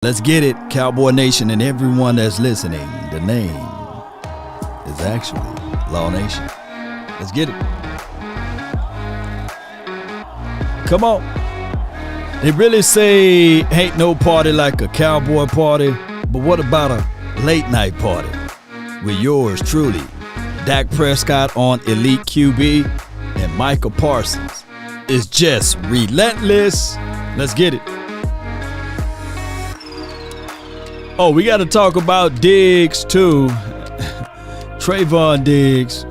Let's get it, Cowboy Nation and everyone that's listening. The name is actually Law Nation. Let's get it. Come on. They really say ain't no party like a cowboy party, but what about a late night party with yours truly, Dak Prescott on Elite QB and Micah Parsons? It's just relentless. Let's get it. Oh, we got to talk about Diggs, too. Trevon Diggs.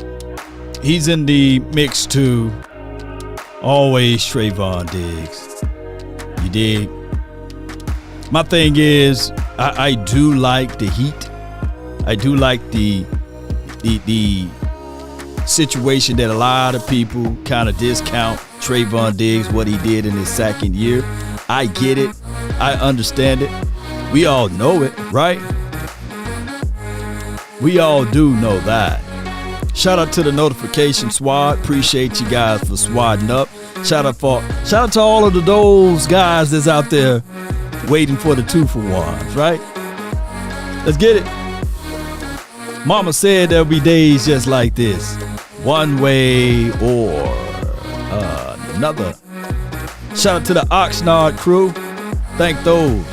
He's in the mix, too. Always Trevon Diggs. You dig? My thing is, I do like the heat. I do like the situation that a lot of people kind of discount Trevon Diggs, what he did in his second year. I get it. I understand it. We all know it, right? We all do know that. Shout out to the notification squad. Appreciate you guys for swadding up. Shout out to all of those guys that's out there waiting for the 2-for-1s, right? Let's get it. Mama said there'll be days just like this. One way or another. Shout out to the Oxnard crew. Thank those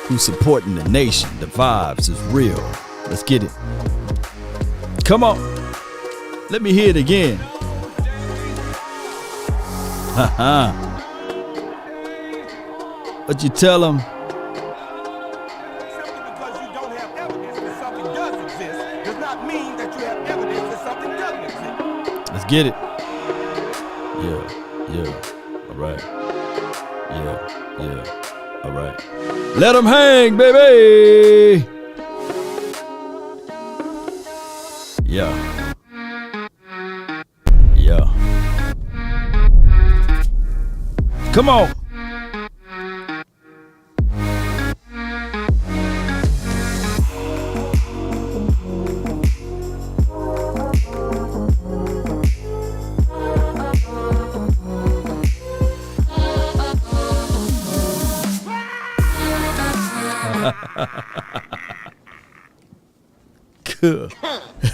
who's supporting the nation. The vibes is real. Let's get it. Come on. Let me hear it again. What you tell them? Simply because you don't have evidence that something does exist does not mean that you have evidence that something doesn't exist. Let's get it. Yeah. All right. Yeah. All right. Let them hang, baby. Yeah. Come on. Good.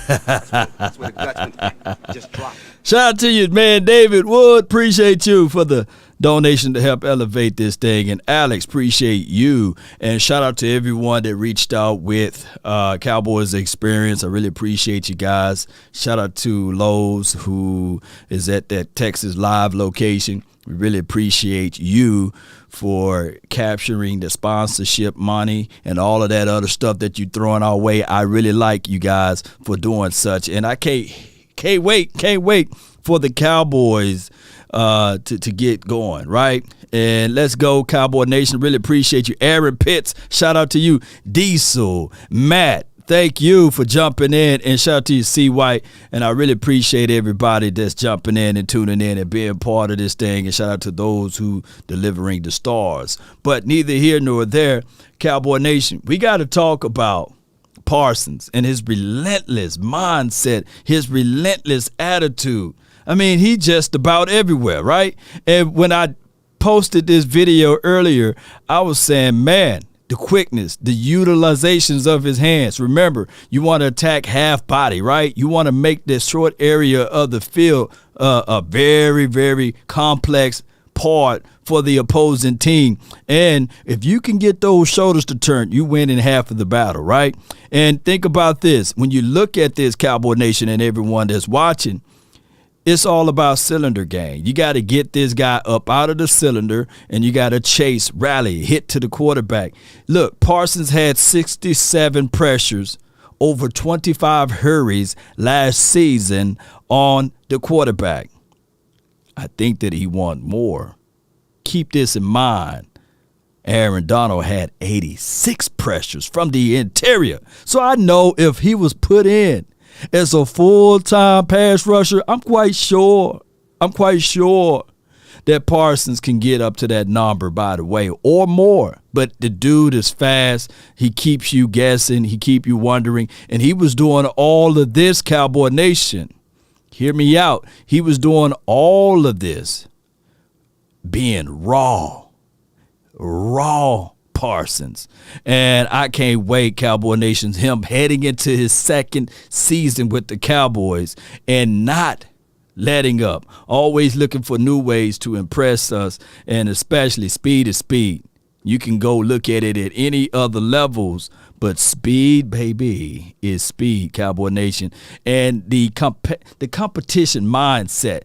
That's where the guts just dropped. Shout out to you, man, David Wood. Appreciate you for the donation to help elevate this thing. And Alex, appreciate you. And shout out to everyone that reached out with Cowboys experience. I really appreciate you guys. Shout out to Lowe's, who is at that Texas Live location. We really appreciate you for capturing the sponsorship money and all of that other stuff that you're throwing our way. I really like you guys for doing such. And I can't wait for the Cowboys to get going, right? And let's go, Cowboy Nation. Really appreciate you. Aaron Pitts, shout out to you. Diesel, Matt, thank you for jumping in, and shout out to you, C. White. And I really appreciate everybody that's jumping in and tuning in and being part of this thing. And shout out to those who delivering the stars. But neither here nor there, Cowboy Nation, we got to talk about Parsons and his relentless mindset, his relentless attitude. I mean, he just about everywhere, right? And when I posted this video earlier, I was saying, man, the quickness, the utilizations of his hands. Remember, you want to attack half body, right? You want to make this short area of the field a very, very complex part for the opposing team. And if you can get those shoulders to turn, you win in half of the battle, right? And think about this. When you look at this, Cowboy Nation and everyone that's watching, it's all about cylinder game. You got to get this guy up out of the cylinder, and you got to chase, rally, hit to the quarterback. Look, Parsons had 67 pressures, over 25 hurries last season on the quarterback. I think that he want more. Keep this in mind. Aaron Donald had 86 pressures from the interior. So I know if he was put in as a full-time pass rusher, I'm quite sure that Parsons can get up to that number, by the way, or more. But the dude is fast. He keeps you guessing. He keeps you wondering. And he was doing all of this, Cowboy Nation. Hear me out. He was doing all of this being raw Parsons. And I can't wait, Cowboy Nation, him heading into his second season with the Cowboys and not letting up, always looking for new ways to impress us, and especially speed is speed. You can go look at it at any other levels, but speed, baby, is speed, Cowboy Nation. And the competition mindset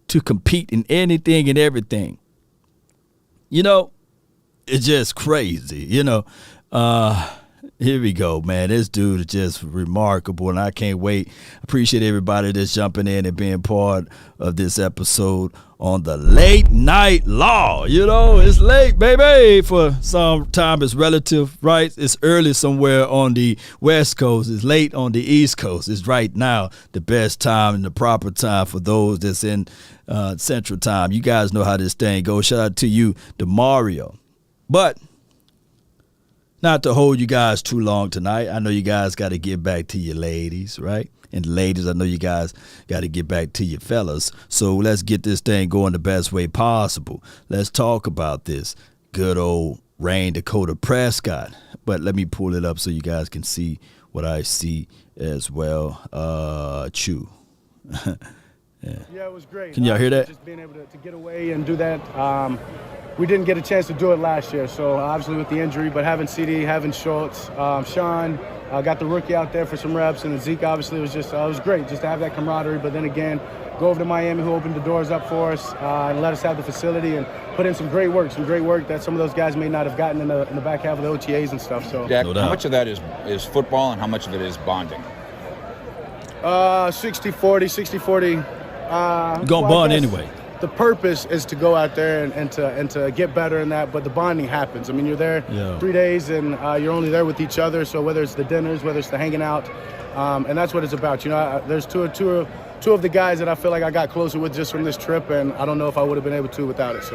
to compete in anything and everything. You know, it's just crazy, you know. Here we go, man. This dude is just remarkable, and I can't wait. Appreciate everybody that's jumping in and being part of this episode on the Late Night Law. You know, it's late, baby. For some time, it's relative, right? It's early somewhere on the West Coast. It's late on the East Coast. It's right now the best time and the proper time for those that's in Central Time. You guys know how this thing goes. Shout out to you, DeMario. But not to hold you guys too long tonight. I know you guys got to get back to your ladies, right? And ladies, I know you guys got to get back to your fellas. So let's get this thing going the best way possible. Let's talk about this good old Dakota Prescott. But let me pull it up so you guys can see what I see as well. Chew. Yeah, it was great. Can y'all hear that? Just being able to get away and do that. We didn't get a chance to do it last year, so obviously with the injury, but having CD, having Schultz, Sean, got the rookie out there for some reps, and Zeke obviously was just, it was great just to have that camaraderie, but then again, go over to Miami, who opened the doors up for us and let us have the facility and put in some great work that some of those guys may not have gotten in the back half of the OTAs and stuff. So, Dak, how much of that is football and how much of it is bonding? 60-40, 60-40. You're going to bond anyway. The purpose is to go out there and to get better in that, but the bonding happens. I mean, you're there 3 days and you're only there with each other. So whether it's the dinners, whether it's the hanging out, and that's what it's about. You know, there's two of the guys that I feel like I got closer with just from this trip, and I don't know if I would have been able to without it.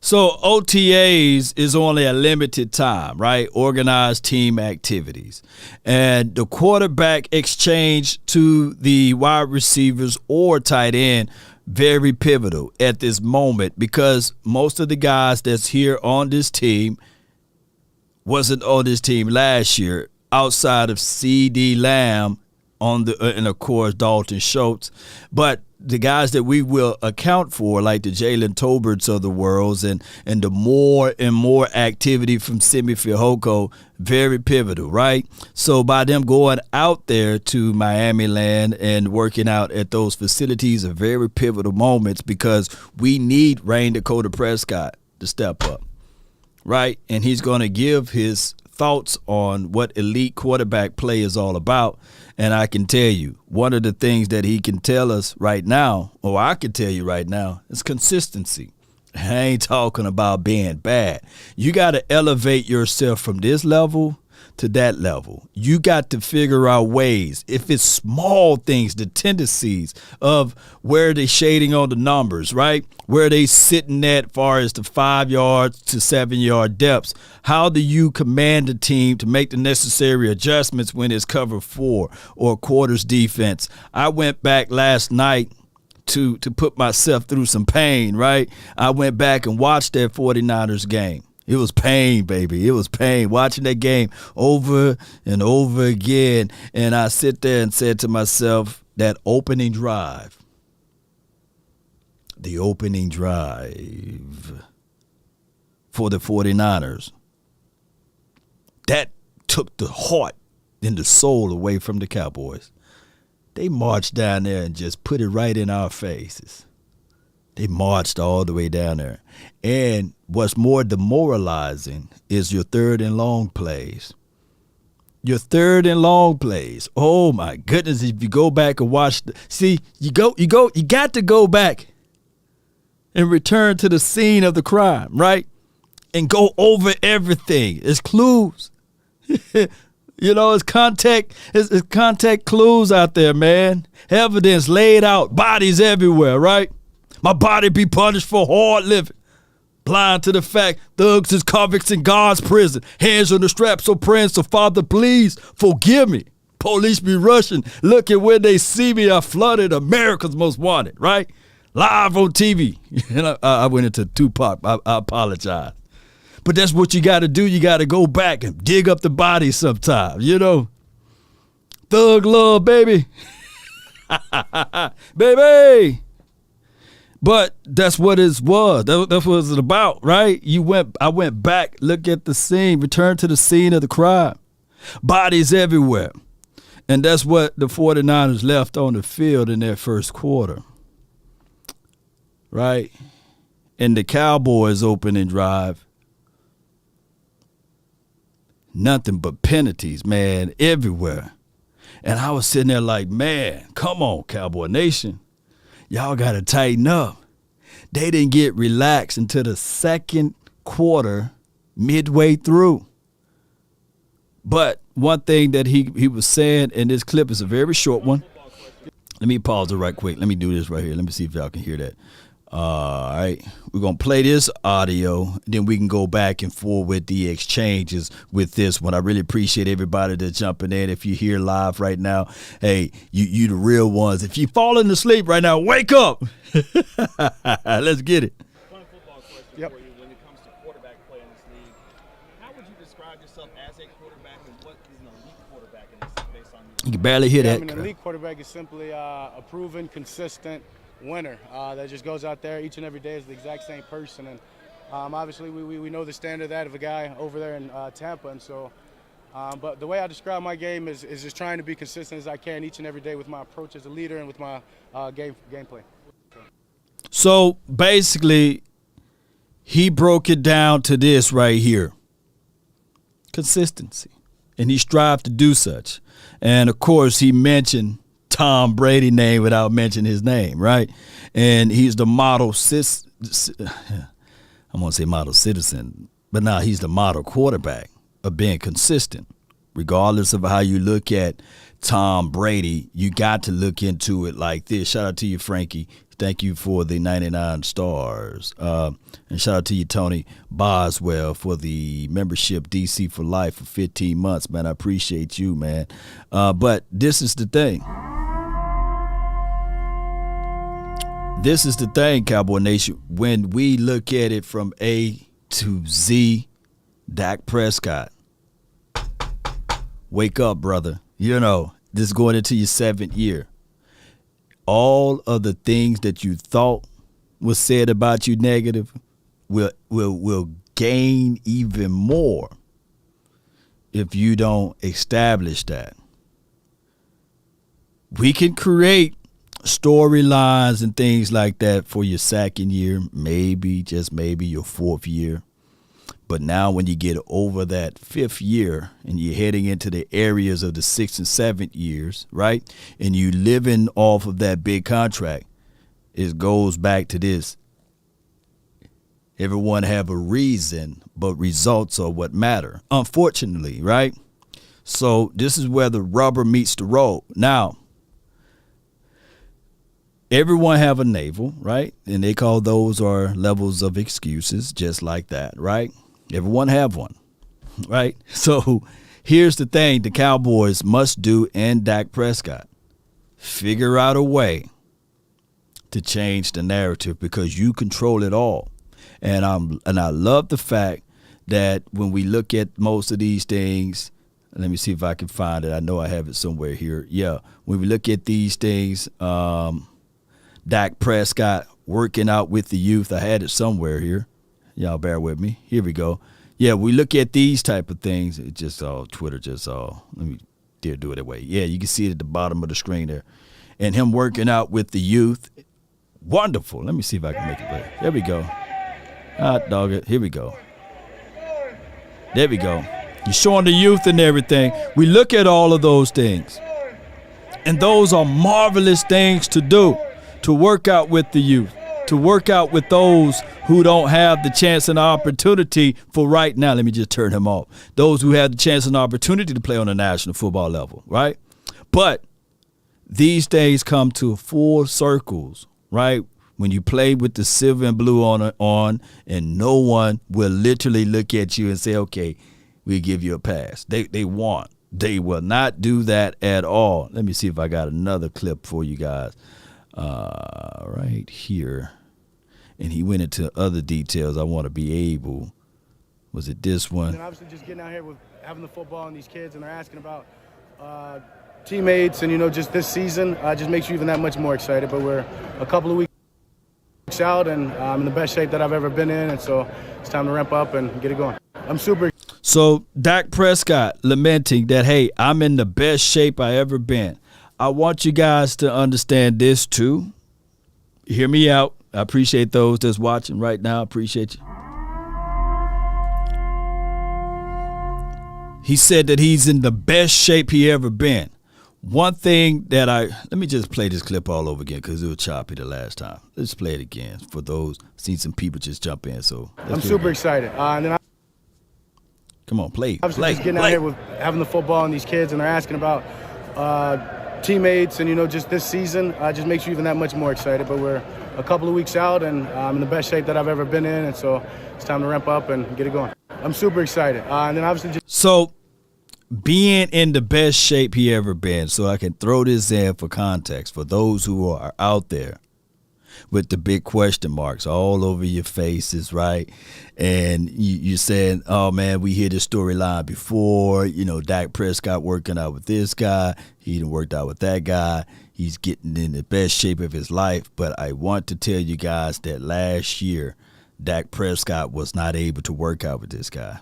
So OTAs is only a limited time, right? Organized team activities. And the quarterback exchange to the wide receivers or tight end, very pivotal at this moment, because most of the guys that's here on this team wasn't on this team last year outside of C.D. Lamb and of course Dalton Schultz. But the guys that we will account for, like the Jalen Tolberts of the worlds and the more and more activity from Simi Fehoko, very pivotal, right? So by them going out there to Miami land and working out at those facilities are very pivotal moments, because we need Dakota Prescott to step up, right? And he's going to give his thoughts on what elite quarterback play is all about. And I can tell you, one of the things that he can tell us right now, or I can tell you right now, is consistency. I ain't talking about being bad. You got to elevate yourself from this level to that level. You got to figure out ways, if it's small things, the tendencies of where they shading on the numbers, right? Where they sitting at far as the 5 yards to 7 yard depths. How do you command the team to make the necessary adjustments when it's cover 4 or quarters defense? I went back last night to put myself through some pain, right? I went back and watched that 49ers game. It was pain, baby. It was pain watching that game over and over again. And I sit there and said to myself, that opening drive, the opening drive for the 49ers, that took the heart and the soul away from the Cowboys. They marched down there and just put it right in our faces. They marched all the way down there. And what's more demoralizing is your third and long plays. Your third and long plays. Oh my goodness, if you go back and watch you got to go back and return to the scene of the crime, right? And go over everything. It's clues. You know, it's contact clues out there, man. Evidence laid out, bodies everywhere, right? My body be punished for hard living. Blind to the fact thugs is convicts in God's prison. Hands on the strap, so praying, so Father, please forgive me. Police be rushing. Look at when they see me. I flooded America's Most Wanted, right? Live on TV. And I went into Tupac. I apologize. But that's what you got to do. You got to go back and dig up the body sometimes, you know. Thug love, baby. Baby. But that's what it was. That's what it's about, right? I went back, look at the scene, return to the scene of the crime. Bodies everywhere. And that's what the 49ers left on the field in their first quarter. Right? And the Cowboys opening drive. Nothing but penalties, man, everywhere. And I was sitting there like, man, come on, Cowboy Nation. Y'all got to tighten up. They didn't get relaxed until the second quarter, midway through. But one thing that he was saying, and this clip is a very short one. Let me pause it right quick. Let me do this right here. Let me see if y'all can hear that. All right. We're going to play this audio, then we can go back and forth with the exchanges with this one. I really appreciate everybody that's jumping in. If you're here live right now, hey, you the real ones. If you're falling asleep right now, wake up. Let's get it. Fun football question for you when it comes to quarterback play in this league. How would you describe yourself as a quarterback, and what is an elite quarterback in this based on you can barely hear that. I mean, an elite quarterback is simply a proven, consistent winner that just goes out there each and every day as the exact same person. And obviously we know the standard of that of a guy over there in Tampa. And so, but the way I describe my game is just trying to be consistent as I can each and every day with my approach as a leader and with my gameplay. So basically, he broke it down to this right here. Consistency. And he strived to do such. And of course, he mentioned Tom Brady name without mentioning his name, right? And he's the model I'm going to say model citizen, but now he's the model quarterback of being consistent. Regardless of how you look at Tom Brady, you got to look into it like this. Shout out to you, Frankie. Thank you for the 99 stars. And shout out to you, Tony Boswell, for the membership DC for life for 15 months, man. I appreciate you, man. But this is the thing. This is the thing, Cowboy Nation. When we look at it from A to Z, Dak Prescott, wake up, brother. You know, this is going into your 7th year. All of the things that you thought was said about you negative will gain even more if you don't establish that. We can create storylines and things like that for your 2nd year, maybe, just maybe your 4th year. But now when you get over that 5th year and you're heading into the areas of the 6th and 7th years, right, and you living off of that big contract, it goes back to this. Everyone have a reason, but results are what matter, unfortunately, right? So this is where the rubber meets the road. Now, everyone have a navel, right? And they call those are levels of excuses, just like that, right? Everyone have one, right? So here's the thing the Cowboys must do, and Dak Prescott. Figure out a way to change the narrative because you control it all. And I love the fact that when we look at most of these things, let me see if I can find it. I know I have it somewhere here. Yeah, when we look at these things, Dak Prescott working out with the youth. I had it somewhere here. Y'all bear with me. Here we go. Yeah, we look at these type of things. It just Twitter just let me do it away. Yeah, you can see it at the bottom of the screen there. And him working out with the youth. Wonderful. Let me see if I can make it play. There we go. Hot dog it. Here we go. There we go. He's showing the youth and everything. We look at all of those things. And those are marvelous things to do, to work out with the youth, to work out with those who don't have the chance and opportunity for right now. Let me just turn him off. Those who have the chance and opportunity to play on a national football level, right? But these days come to full circles, right? When you play with the silver and blue on, and no one will literally look at you and say, okay, we'll give you a pass. They won't. They will not do that at all. Let me see if I got another clip for you guys. Right here. And he went into other details. I want to be able. Was it this one? And obviously just getting out here with having the football and these kids, and they're asking about teammates and, just this season just makes you even that much more excited. But we're a couple of weeks out, and I'm in the best shape that I've ever been in, and so it's time to ramp up and get it going. I'm super. So Dak Prescott lamenting that, hey, I'm in the best shape I ever been. I want you guys to understand this too. Hear me out. I appreciate those that's watching right now. I appreciate you. He said that he's in the best shape he ever been. One thing that let me just play this clip all over again because it was choppy the last time. Let's play it again for those. Seen some people just jump in. So I'm super excited. And then come on, play. Just getting out here with having the football and these kids, and they're asking about teammates and, just this season just makes you even that much more excited. But we're a couple of weeks out, and I'm in the best shape that I've ever been in, and so it's time to ramp up and get it going. I'm super excited. And then obviously So being in the best shape he ever been, so I can throw this in for context for those who are out there with the big question marks all over your faces, right? And you're saying, oh, man, we hear this storyline before. Dak Prescott working out with this guy. He done worked out with that guy. He's getting in the best shape of his life. But I want to tell you guys that last year, Dak Prescott was not able to work out with this guy.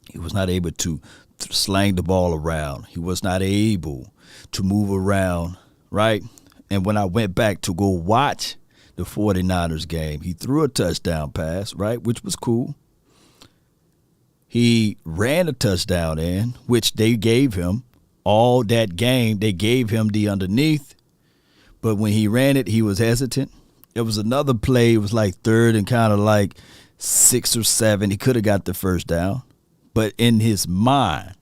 He was not able to slang the ball around. He was not able to move around, right? And when I went back to go watch the 49ers game, he threw a touchdown pass, right, which was cool. He ran a touchdown in, which they gave him all that game. They gave him the underneath. But when he ran it, he was hesitant. It was another play. It was like third and kind of like 6 or 7. He could have got the first down. But in his mind,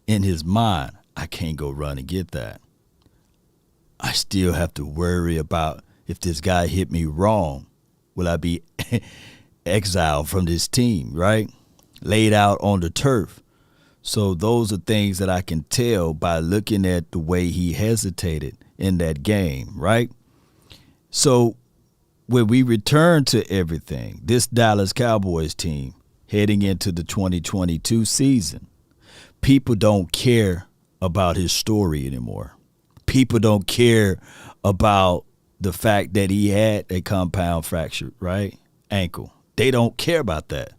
I can't go run and get that. I still have to worry about if this guy hit me wrong, will I be exiled from this team, right? Laid out on the turf. So those are things that I can tell by looking at the way he hesitated in that game, right? So when we return to everything, this Dallas Cowboys team heading into the 2022 season, people don't care about his story anymore. People don't care about the fact that he had a compound fracture, right? Ankle. They don't care about that.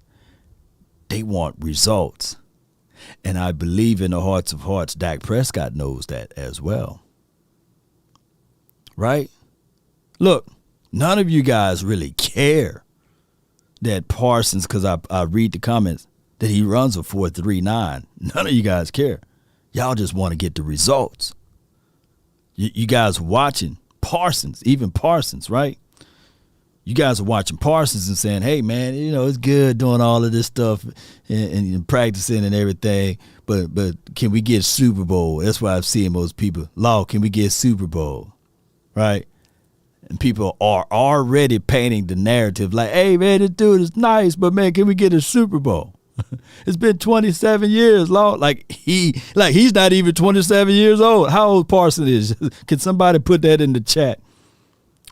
They want results. And I believe in the hearts of hearts, Dak Prescott knows that as well. Right? Look, none of you guys really care that Parsons, because I read the comments, that he runs a 4.39. None of you guys care. Y'all just want to get the results. You guys watching Parsons, even Parsons, right? You guys are watching Parsons and saying, hey, man, it's good doing all of this stuff and practicing and everything, but can we get Super Bowl? That's why I'm seeing most people, Law, can we get Super Bowl, right? And people are already painting the narrative like, hey, man, this dude is nice, but, man, can we get a Super Bowl? It's been 27 years, Law. He's not even 27 years old. How old Parsons is? Can somebody put that in the chat?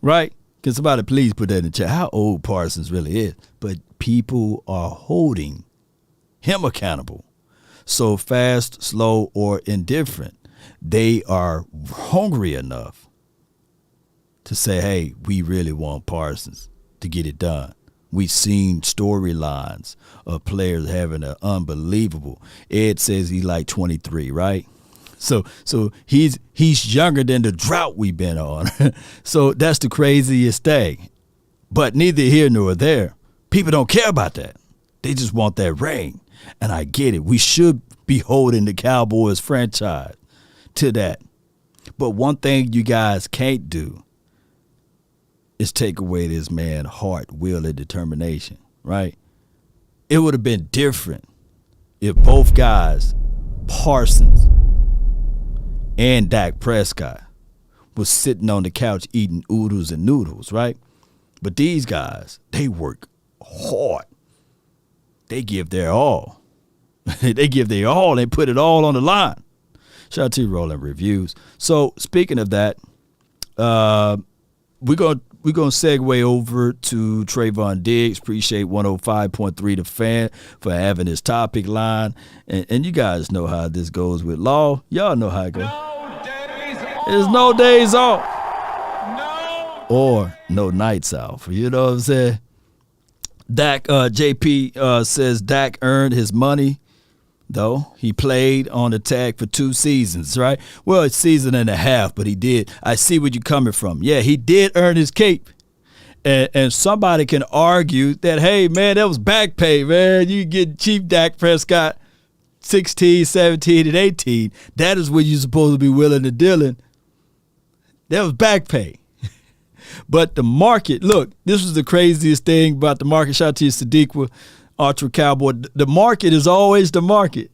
Right? Can somebody please put that in the chat? How old Parsons really is? But people are holding him accountable. So fast, slow, or indifferent, they are hungry enough to say, hey, we really want Parsons to get it done. We've seen storylines of players having an unbelievable. Ed says he's like 23, right? So he's younger than the drought we've been on. So that's the craziest thing. But neither here nor there. People don't care about that. They just want that ring. And I get it. We should be holding the Cowboys franchise to that. But one thing you guys can't do is take away this man's heart, will, and determination, right? It would have been different if both guys, Parsons and Dak Prescott, was sitting on the couch eating oodles and noodles, right? But these guys, they work hard. They give their all. They give their all. They put it all on the line. Shout out to Rolling Reviews. So speaking of that, we're going to we're gonna segue over to Trevon Diggs. Appreciate 105.3 The Fan for having this topic line, and you guys know how this goes with Law. Y'all know how it goes. There's no days off, or no nights off. You know what I'm saying? Dak JP says Dak earned his money. Though he played on the tag for 2 seasons, right? Well, it's season and a half, but he did. I see where you're coming from. Yeah, he did earn his cape. And somebody can argue that, hey, man, that was back pay, man. You get cheap Dak Prescott 16, 17, and 18. That is what you're supposed to be willing to deal in. That was back pay. But the market, look, this was the craziest thing about the market. Shout out to you, Sadiq, Ultra Cowboy. The market is always the market.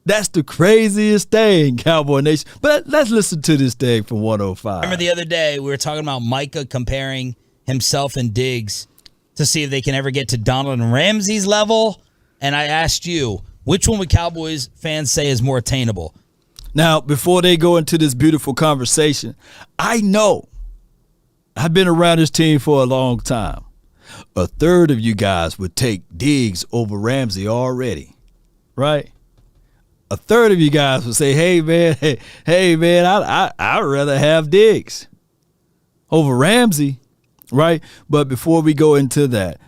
That's the craziest thing, Cowboy Nation. But let's listen to this thing from 105. Remember the other day we were talking about Micah comparing himself and Diggs to see if they can ever get to Donald and Ramsey's level? And I asked you, which one would Cowboys fans say is more attainable? Now, before they go into this beautiful conversation, I know I've been around this team for a long time. A third of you guys would take Diggs over Ramsey already, right? A third of you guys would say, hey, man, I'd rather have Diggs over Ramsey, right? But before we go into that,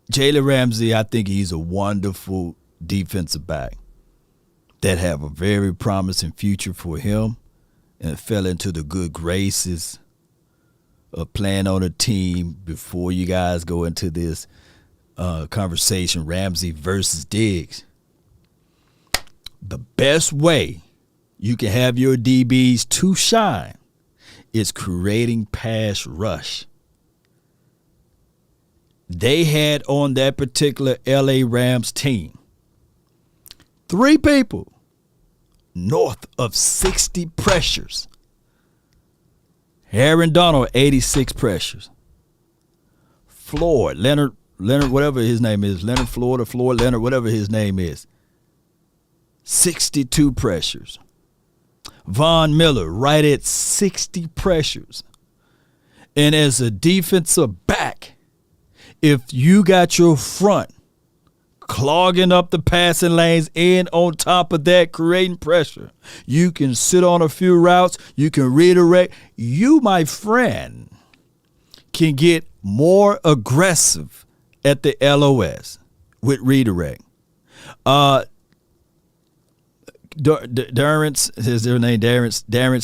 Jalen Ramsey, I think he's a wonderful defensive back that have a very promising future for him and fell into the good graces of playing on a team. Before you guys go into this conversation, Ramsey versus Diggs, the best way you can have your DBs to shine is creating pass rush. They had on that particular LA Rams team 3 people north of 60 pressures. Aaron Donald, 86 pressures. Leonard, whatever his name is, Leonard, whatever his name is, 62 pressures. Von Miller, right at 60 pressures. And as a defensive back, if you got your front clogging up the passing lanes and on top of that creating pressure, you can sit on a few routes, you can redirect. You, my friend, can get more aggressive at the LOS with redirect. Darrence, is their name? Darrence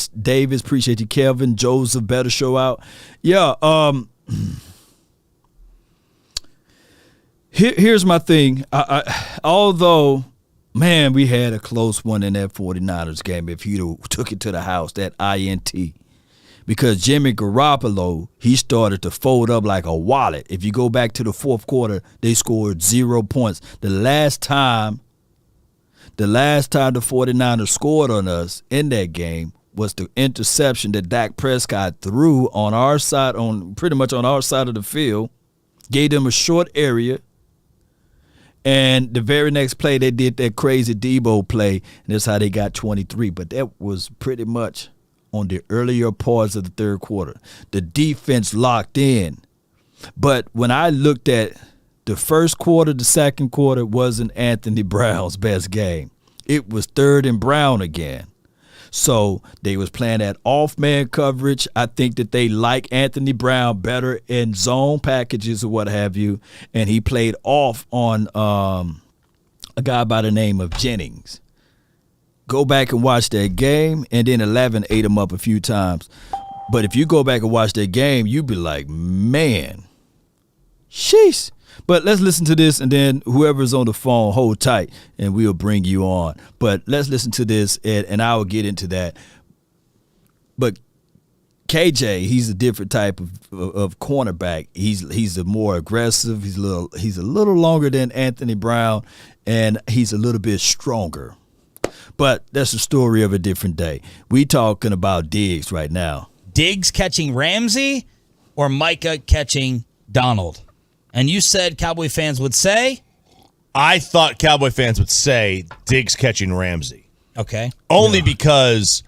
Davis, appreciate you. Kelvin Joseph, better show out. Yeah, Here's my thing. Although, man, we had a close one in that 49ers game. If he'd took it to the house, that INT. Because Jimmy Garoppolo, he started to fold up like a wallet. If you go back to the 4th quarter, they scored 0 points. The last time the 49ers scored on us in that game was the interception that Dak Prescott threw on our side, pretty much on our side of the field, gave them a short area. And the very next play, they did that crazy Debo play, and that's how they got 23. But that was pretty much on the earlier parts of the 3rd quarter. The defense locked in. But when I looked at the 1st quarter, the 2nd quarter wasn't Anthony Brown's best game. It was 3rd and Brown again. So they was playing that off-man coverage. I think that they like Anthony Brown better in zone packages or what have you, and he played off on a guy by the name of Jennings. Go back and watch that game, and then 11 ate him up a few times. But if you go back and watch that game, you'd be like, man, sheesh. But let's listen to this, and then whoever's on the phone, hold tight, and we'll bring you on. But let's listen to this, and I will get into that. But KJ, he's a different type of cornerback. He's a more aggressive. He's a little longer than Anthony Brown, and he's a little bit stronger. But that's the story of a different day. We talking about Diggs right now. Diggs catching Ramsey or Micah catching Donald? And you said Cowboy fans would say? I thought Cowboy fans would say Diggs catching Ramsey. Okay. Only because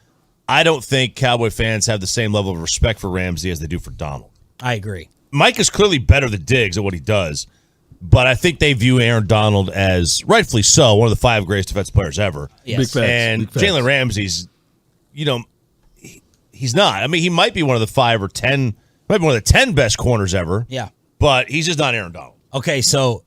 I don't think Cowboy fans have the same level of respect for Ramsey as they do for Donald. I agree. Mike is clearly better than Diggs at what he does, but I think they view Aaron Donald as, rightfully so, one of the 5 greatest defensive players ever. Yes. Big facts. And Big facts. Jalen Ramsey's, he's not. I mean, he might be one of the 5 or 10, might be one of the 10 best corners ever. Yeah. But he's just not Aaron Donald. Okay, so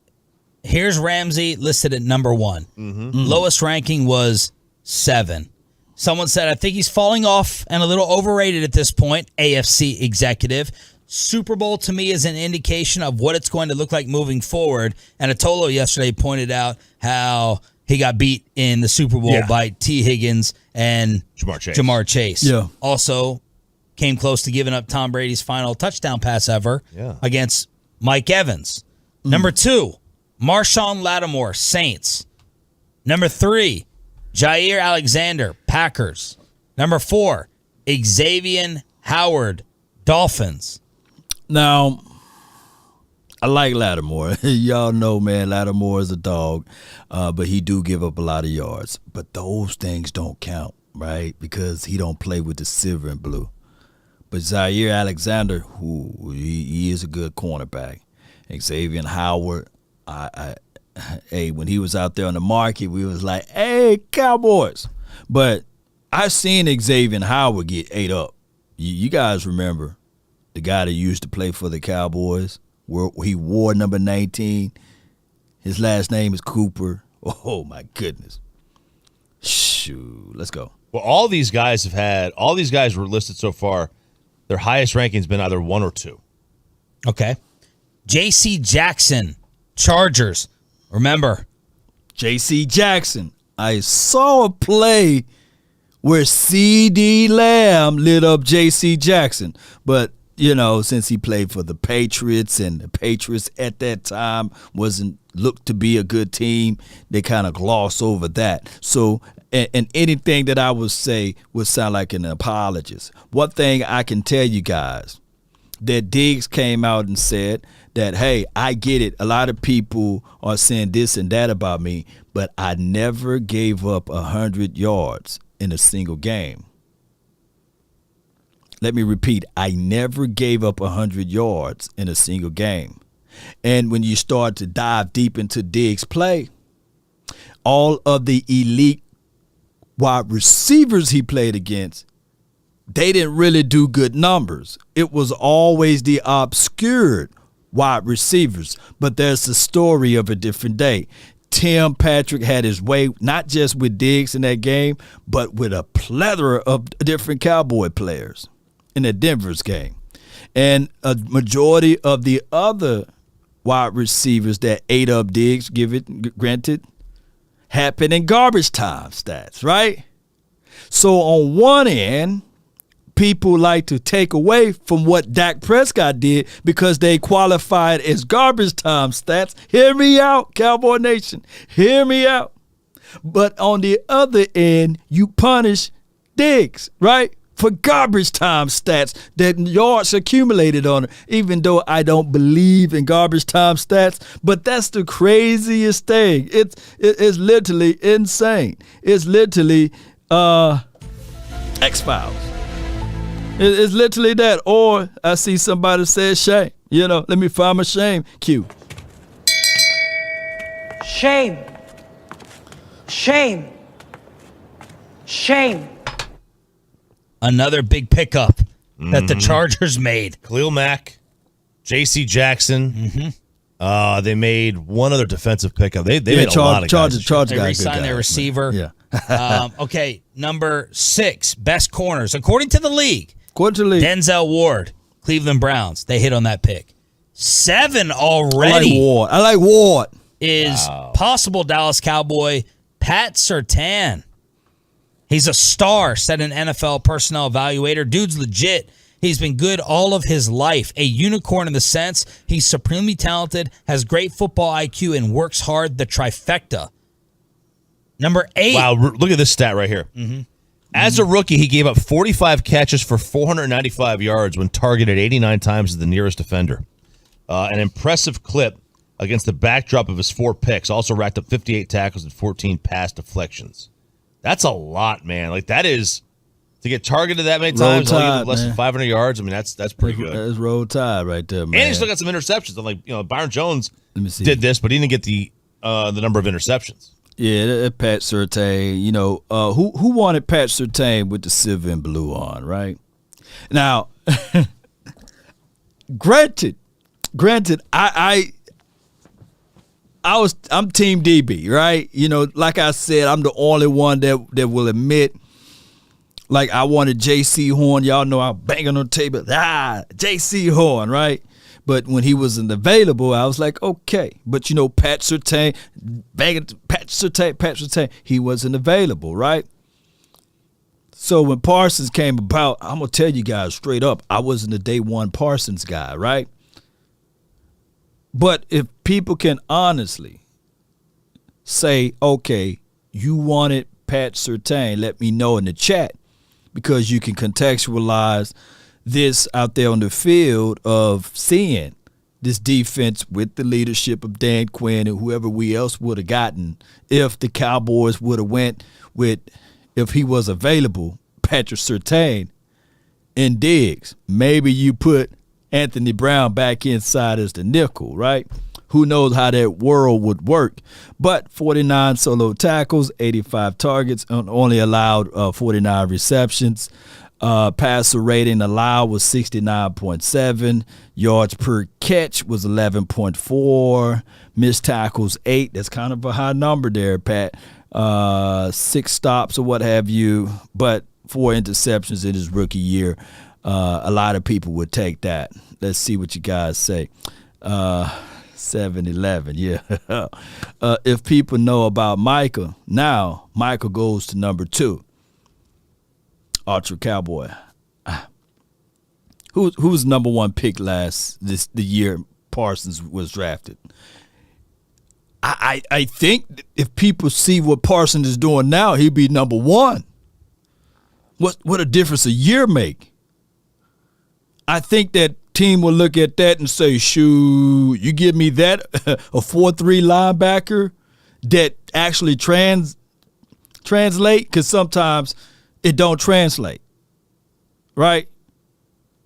here's Ramsey listed at number 1. Lowest ranking was 7. Someone said, I think he's falling off and a little overrated at this point, AFC executive. Super Bowl to me is an indication of what it's going to look like moving forward. And Atolo yesterday pointed out how he got beat in the Super Bowl by T. Higgins and Jamar Chase. Yeah. Also came close to giving up Tom Brady's final touchdown pass ever against Mike Evans. Number 2, Marshawn Lattimore, Saints. Number 3, Jair Alexander, Packers. Number 4, Xavier Howard, Dolphins. Now, I like Lattimore. Y'all know, man, Lattimore is a dog, but he do give up a lot of yards. But those things don't count, right? Because he don't play with the silver and blue. But Jair Alexander, he is a good cornerback. Xavier Howard, hey, when he was out there on the market, we was like, hey, Cowboys. But I've seen Xavier Howard get ate up. You guys remember the guy that used to play for the Cowboys, where he wore number 19. His last name is Cooper. Oh, my goodness. Shoot, let's go. Well, all these guys were listed so far. Their highest ranking's been either 1 or 2. Okay. J.C. Jackson, Chargers. Remember, J.C. Jackson. I saw a play where C.D. Lamb lit up J.C. Jackson. But, since he played for the Patriots, and the Patriots at that time wasn't looked to be a good team, they kind of gloss over that. So, and anything that I would say would sound like an apologist. One thing I can tell you guys, that Diggs came out and said that, hey, I get it. A lot of people are saying this and that about me, but I never gave up 100 yards in a single game. Let me repeat, I never gave up 100 yards in a single game. And when you start to dive deep into Diggs' play, all of the elite wide receivers he played against, they didn't really do good numbers. It was always the obscured wide receivers. But there's the story of a different day. Tim Patrick had his way, not just with Diggs in that game, but with a plethora of different Cowboy players in the Denver's game. And a majority of the other wide receivers that ate up Diggs, granted, happened in garbage time stats, right? So on one end, people like to take away from what Dak Prescott did because they qualified as garbage time stats. Hear me out, Cowboy Nation. Hear me out. But on the other end, you punish Diggs, right? For garbage time stats that yards accumulated on it, even though I don't believe in garbage time stats. But that's the craziest thing. It's literally insane. It's literally X-Files. It's literally that. Or I see somebody say shame. Let me find my shame. Q. Shame. Shame. Shame. another big pickup that the Chargers made. Khalil Mack, J.C. Jackson. They made one other defensive pickup. They made a lot of guys. They re-signed their receiver. Yeah. Okay, number 6, best corners. According to the league, Denzel Ward, Cleveland Browns. They hit on that pick. 7 already. I like Ward. Is possible Dallas Cowboy Pat Surtain. He's a star, said an NFL personnel evaluator. Dude's legit. He's been good all of his life. A unicorn in the sense he's supremely talented, has great football IQ, and works hard. The trifecta. Number 8. Wow, look at this stat right here. As a rookie, he gave up 45 catches for 495 yards when targeted 89 times as the nearest defender. An impressive clip against the backdrop of his 4 picks. Also racked up 58 tackles and 14 pass deflections. That's a lot, man. Like, that is To get targeted that many Roll times, only Tide, less than man. 500 yards. I mean, that's pretty good. That's Roll Tide right there, man. And he still got some interceptions. I'm like, Byron Jones Let me see. did this, but he didn't get the number of interceptions. Yeah, that Pat Surtain. Who wanted Pat Surtain with the silver and blue on, right? Now, granted, I'm Team DB, right? Like I said, I'm the only one that will admit, like, I wanted J.C. Horn. Y'all know I'm banging on the table. J.C. Horn, right? But when he wasn't available, I was like, okay. But, Pat Surtain, Pat Surtain, he wasn't available, right? So when Parsons came about, I'm going to tell you guys straight up, I wasn't a day one Parsons guy, right? But if people can honestly say, okay, you wanted Pat Surtain, let me know in the chat, because you can contextualize this out there on the field of seeing this defense with the leadership of Dan Quinn and whoever we else would have gotten if the Cowboys would have went with, if he was available, Patrick Surtain and Diggs. Maybe you put Anthony Brown back inside as the nickel, right? Who knows how that world would work. But 49 solo tackles, 85 targets, and only allowed 49 receptions. Passer rating allowed was 69.7. Yards per catch was 11.4. Missed tackles 8. That's kind of a high number there, Pat. 6 stops or what have you, but 4 interceptions in his rookie year. A lot of people would take that. Let's see what you guys say. 7-11, yeah. If people know about Micah, now Micah goes to number 2. Ultra Cowboy. Who was number 1 pick the year Parsons was drafted? I think if people see what Parsons is doing now, he'd be number 1. What a difference a year make. I think that team will look at that and say, shoot, you give me that, a 4-3 linebacker that actually translate, because sometimes it don't translate, right?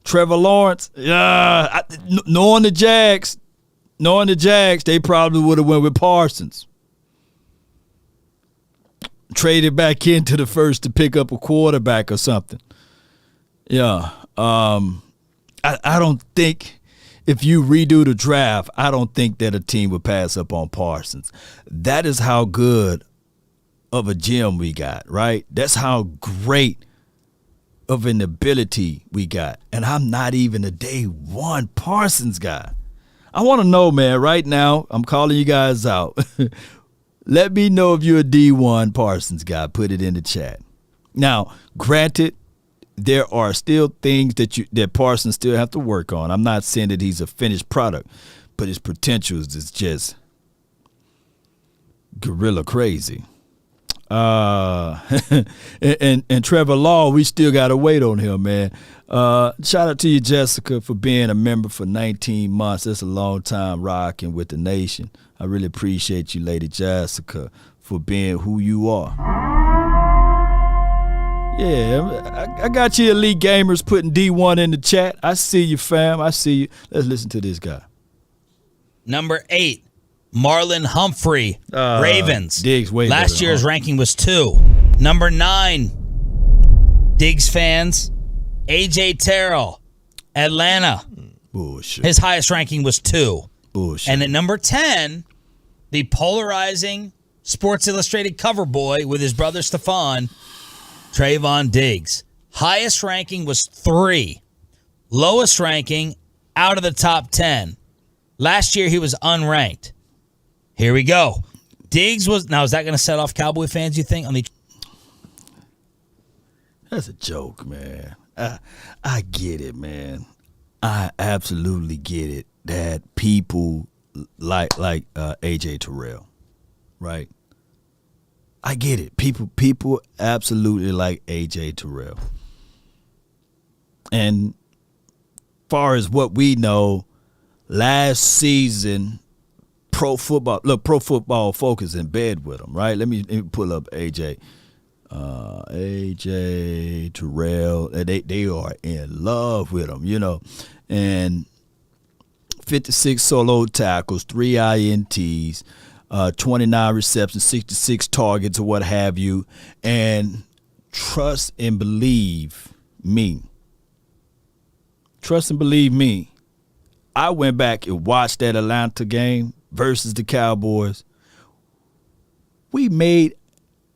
Trevor Lawrence, knowing the Jags, they probably would have went with Parsons. Traded back into the first to pick up a quarterback or something. Yeah. I don't think, if you redo the draft, I don't think that a team would pass up on Parsons. That is how good of a gem we got, right? That's how great of an ability we got. And I'm not even a day one Parsons guy. I want to know, man, right now, I'm calling you guys out. Let me know if you're a D1 Parsons guy. Put it in the chat. Now, granted, there are still things that Parsons still have to work on. I'm not saying that he's a finished product, but his potential is just gorilla crazy. And Trevor Law, we still got to wait on him, man. Shout out to you, Jessica, for being a member for 19 months. That's a long time rocking with the nation. I really appreciate you, Lady Jessica, for being who you are. Yeah, I got you elite gamers putting D1 in the chat. I see you, fam. I see you. Let's listen to this guy. Number 8, Marlon Humphrey, Ravens. Diggs way Last better, year's ranking was 2. Number 9, Diggs fans, A.J. Terrell, Atlanta. Bullshit. His highest ranking was 2. Bullshit. And at number 10, the polarizing Sports Illustrated cover boy with his brother Stephon, Trevon Diggs. Highest ranking was 3. Lowest ranking out of the top 10. Last year he was unranked. Here we go. Diggs was, now is that going to set off Cowboy fans, you think? That's a joke, man. I get it, man. I absolutely get it that people like AJ Terrell, right? I get it. People absolutely like AJ Terrell. And far as what we know, last season, Pro Football Focus in bed with him, right? Let me pull up AJ. AJ Terrell, they are in love with him, and 56 solo tackles, 3 INTs, 29 receptions, 66 targets, or what have you, and trust and believe me. Trust and believe me. I went back and watched that Atlanta game versus the Cowboys. We made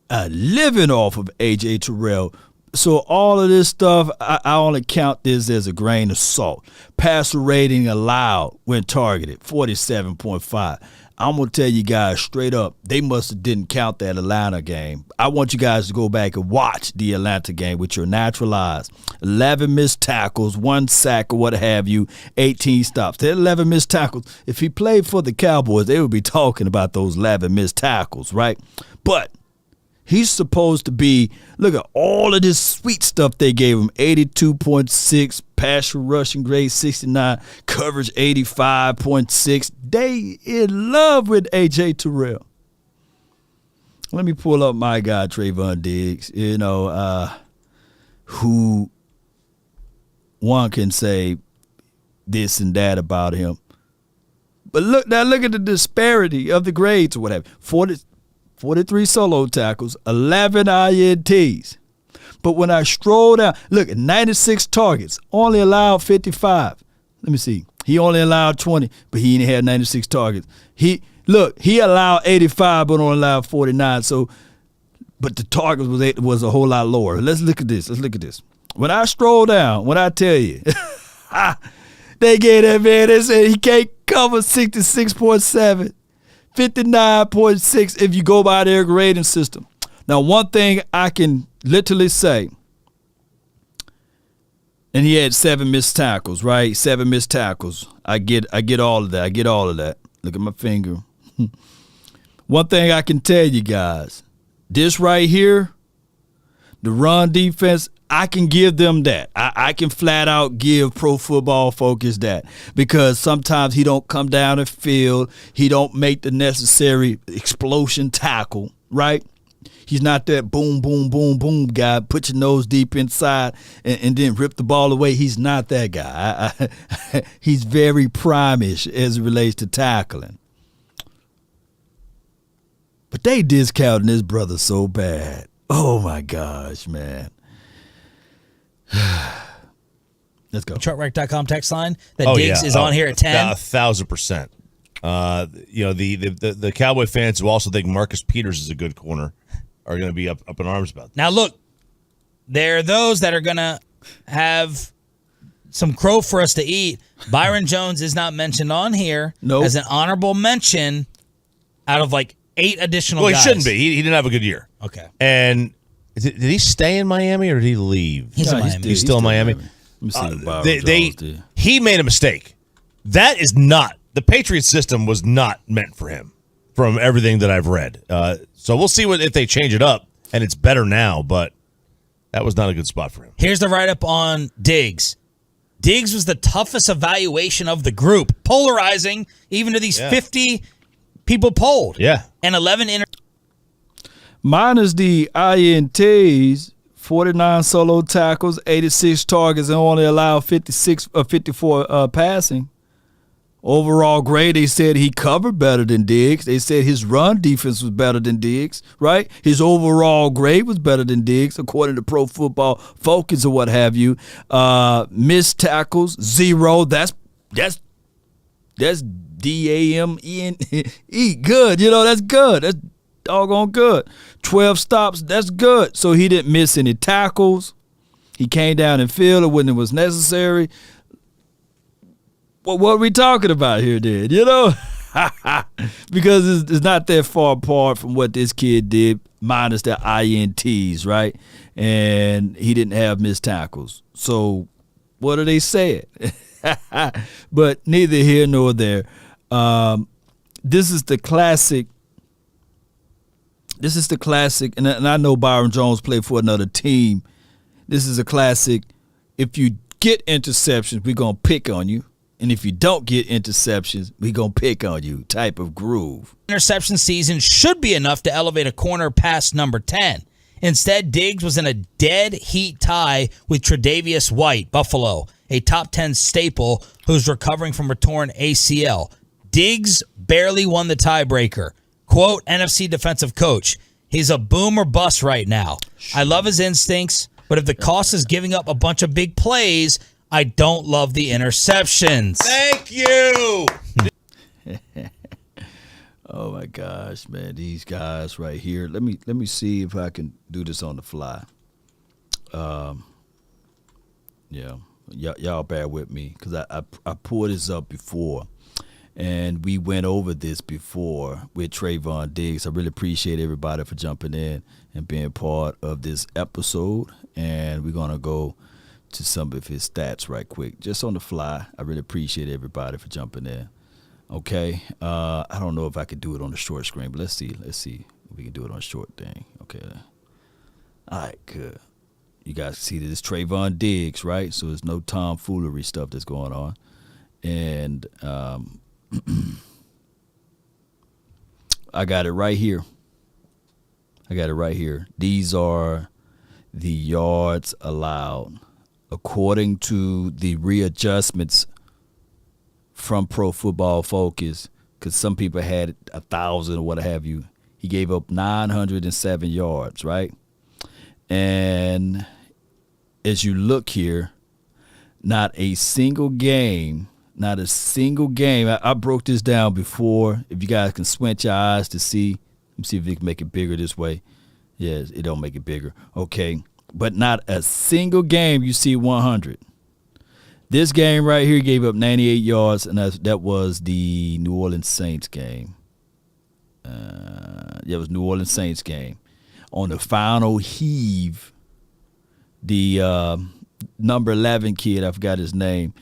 a living off of AJ Terrell. So all of this stuff, I only count this as a grain of salt. Passer rating allowed when targeted, 47.5. I'm going to tell you guys straight up, they must have didn't count that Atlanta game. I want you guys to go back and watch the Atlanta game with your natural eyes. 11 missed tackles, 1 sack or what have you, 18 stops. That 11 missed tackles, if he played for the Cowboys, they would be talking about those 11 missed tackles, right? But he's supposed to be, look at all of this sweet stuff they gave him, 82.6, passer rushing grade 69, coverage 85.6. They in love with A.J. Terrell. Let me pull up my guy, Trevon Diggs, who one can say this and that about him. But look at the disparity of the grades or whatever. 43 solo tackles, 11 INTs. But when I stroll down, look at 96 targets, only allowed 55. Let me see. He only allowed 20, but he didn't have 96 targets. He allowed 85, but only allowed 49. So, but the targets was a whole lot lower. Let's look at this. When I stroll down, when I tell you, they gave that man, they said he can't cover 66.7. 59.6 if you go by their grading system. Now, one thing I can literally say, and he had 7 missed tackles, right? 7 missed tackles. I get all of that. Look at my finger. One thing I can tell you guys, this right here, the run defense, I can give them that. I can flat out give Pro Football Focus that, because sometimes he don't come down the field. He don't make the necessary explosion tackle, right? He's not that boom, boom, boom, boom guy. Put your nose deep inside and then rip the ball away. He's not that guy. He's very prime-ish as it relates to tackling. But they discounting this brother so bad. Oh, my gosh, man. Let's go. Chartrack.com text line that Diggs is on here at 10. 1,000%. The Cowboy fans who also think Marcus Peters is a good corner are going to be up in arms about that. Now, look, there are those that are going to have some crow for us to eat. Byron Jones is not mentioned on here as an honorable mention out of like 8 additional guys. Well, he shouldn't be. He didn't have a good year. Okay. And did he stay in Miami or did he leave? He's in Miami. He's still in Miami. Let me see what Byron Jones did. He made a mistake. That is not – the Patriot system was not meant for him from everything that I've read. So we'll see if they change it up, and it's better now, but that was not a good spot for him. Here's the write-up on Diggs. Diggs was the toughest evaluation of the group, polarizing even to these 50 people polled. Yeah. And 11 Minus the INTs, 49 solo tackles, 86 targets, and only allowed 54 passing. Overall grade, they said he covered better than Diggs. They said his run defense was better than Diggs, right? His overall grade was better than Diggs, according to Pro Football Focus or what have you. Missed tackles, 0. That's D-A-M-E-N-E. Good. That's good. That's doggone good. 12 stops, that's good. So he didn't miss any tackles. He came down and fielded when it was necessary. What are we talking about here, then? Because it's not that far apart from what this kid did, minus the INTs, right? And he didn't have missed tackles. So what are they saying? But neither here nor there. This is the classic. And I know Byron Jones played for another team. This is a classic. If you get interceptions, we're going to pick on you. And if you don't get interceptions, we're going to pick on you type of groove. interception season should be enough to elevate a corner past number 10. Instead, Diggs was in a dead heat tie with Tre'Davious White, Buffalo, a top 10 staple who's recovering from a torn ACL. Diggs barely won the tiebreaker. Quote, NFC defensive coach, he's a boom or bust right now. I love his instincts, but if the cost is giving up a bunch of big plays, I don't love the interceptions. Thank you. Oh my gosh, man, these guys right here. Let me see if I can do this on the fly. Yeah, y'all bear with me because I pulled this up before, and we went over this before with Trevon Diggs. I really appreciate everybody for jumping in and being part of this episode, and we're gonna go to some of his stats right quick, just on the fly. I really appreciate everybody for jumping in. Okay, I don't know if I could do it on the short screen, but let's see if we can do it on a short thing. Okay, all right, good. You guys see that it's Trevon Diggs, right? So there's no tomfoolery stuff that's going on, and I got it right here. These are the yards allowed according to the readjustments from Pro Football Focus, because some people had 1,000 or what have you. He gave up 907 yards, right? And as you look here, not a single game. I broke this down before. If you guys can squint your eyes to see, let me see if we can make it bigger this way. Yes, it don't make it bigger. Okay, but not a single game you see 100. This game right here gave up 98 yards, and that was the New Orleans Saints game. It was New Orleans Saints game. On the final heave, the number 11 kid, I forgot his name,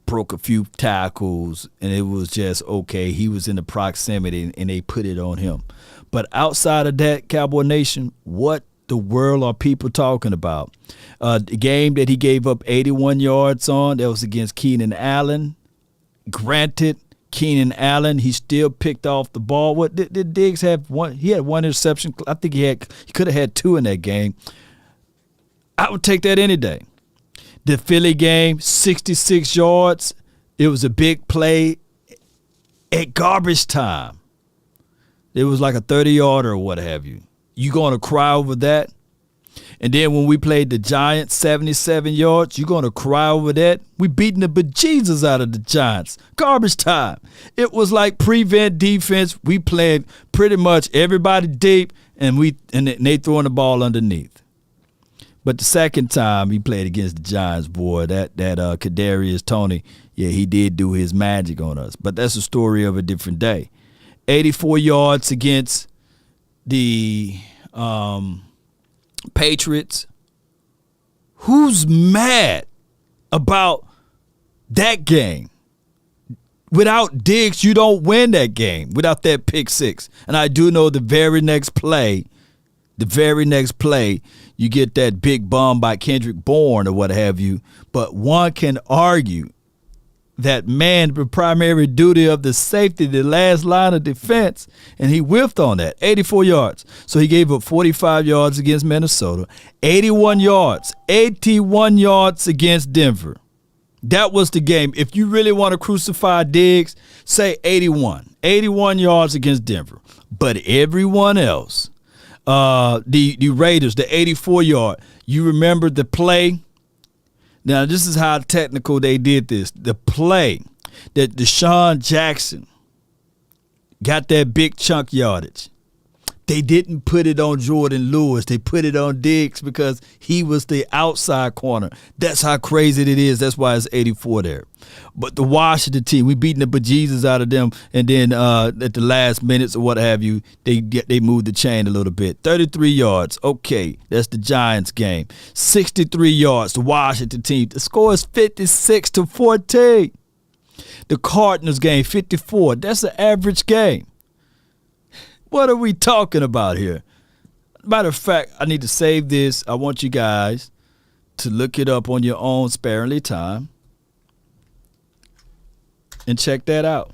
broke a few tackles, and it was just okay. He was in the proximity, and they put it on him. But outside of that, Cowboy Nation, what the world are people talking about? The game that he gave up 81 yards on, that was against Keenan Allen. Granted, Keenan Allen, he still picked off the ball. What did Diggs have? He had one interception. I think he could have had 2 in that game. I would take that any day. The Philly game, 66 yards. It was a big play at garbage time. It was like a 30-yarder or what have you. You going to cry over that? And then when we played the Giants, 77 yards, you going to cry over that? We beating the bejesus out of the Giants. Garbage time. It was like prevent defense. We played pretty much everybody deep, and they throwing the ball underneath. But the second time he played against the Giants, boy, that Kadarius Toney, yeah, he did do his magic on us. But that's a story of a different day. 84 yards against the Patriots. Who's mad about that game? Without Diggs, you don't win that game without that pick six. And I do know the very next play, you get that big bomb by Kendrick Bourne or what have you. But one can argue that man, the primary duty of the safety, the last line of defense, and he whiffed on that, 84 yards. So he gave up 45 yards against Minnesota, 81 yards against Denver. That was the game. If you really want to crucify Diggs, say 81 yards against Denver. But everyone else, the Raiders, the 84-yard, you remember the play? Now, this is how technical they did this. The play that Deshaun Jackson got that big chunk yardage. They didn't put it on Jordan Lewis. They put it on Diggs because he was the outside corner. That's how crazy it is. That's why it's 84 there. But the Washington team, we beating the bejesus out of them, and then at the last minutes or what have you, they moved the chain a little bit. 33 yards. Okay, that's the Giants game. 63 yards, the Washington team. The score is 56-14. The Cardinals game, 54. That's an average game. What are we talking about here? Matter of fact, I need to save this. I want you guys to look it up on your own sparingly time and check that out.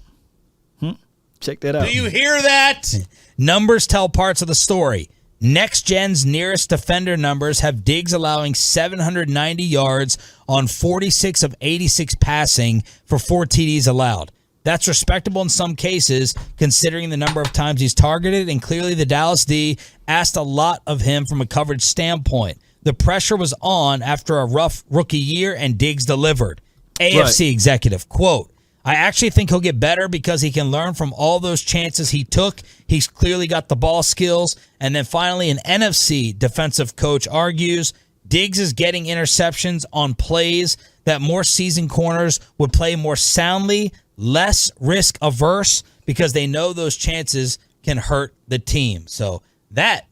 Check that out. Do you hear that? Numbers tell parts of the story. Next Gen's nearest defender numbers have Diggs allowing 790 yards on 46 of 86 passing for 4 TDs allowed. That's respectable in some cases, considering the number of times he's targeted, and clearly the Dallas D asked a lot of him from a coverage standpoint. The pressure was on after a rough rookie year, and Diggs delivered. AFC executive, quote, I actually think he'll get better because he can learn from all those chances he took. He's clearly got the ball skills. And then finally, an NFC defensive coach argues Diggs is getting interceptions on plays that more seasoned corners would play more soundly, less risk averse, because they know those chances can hurt the team. So that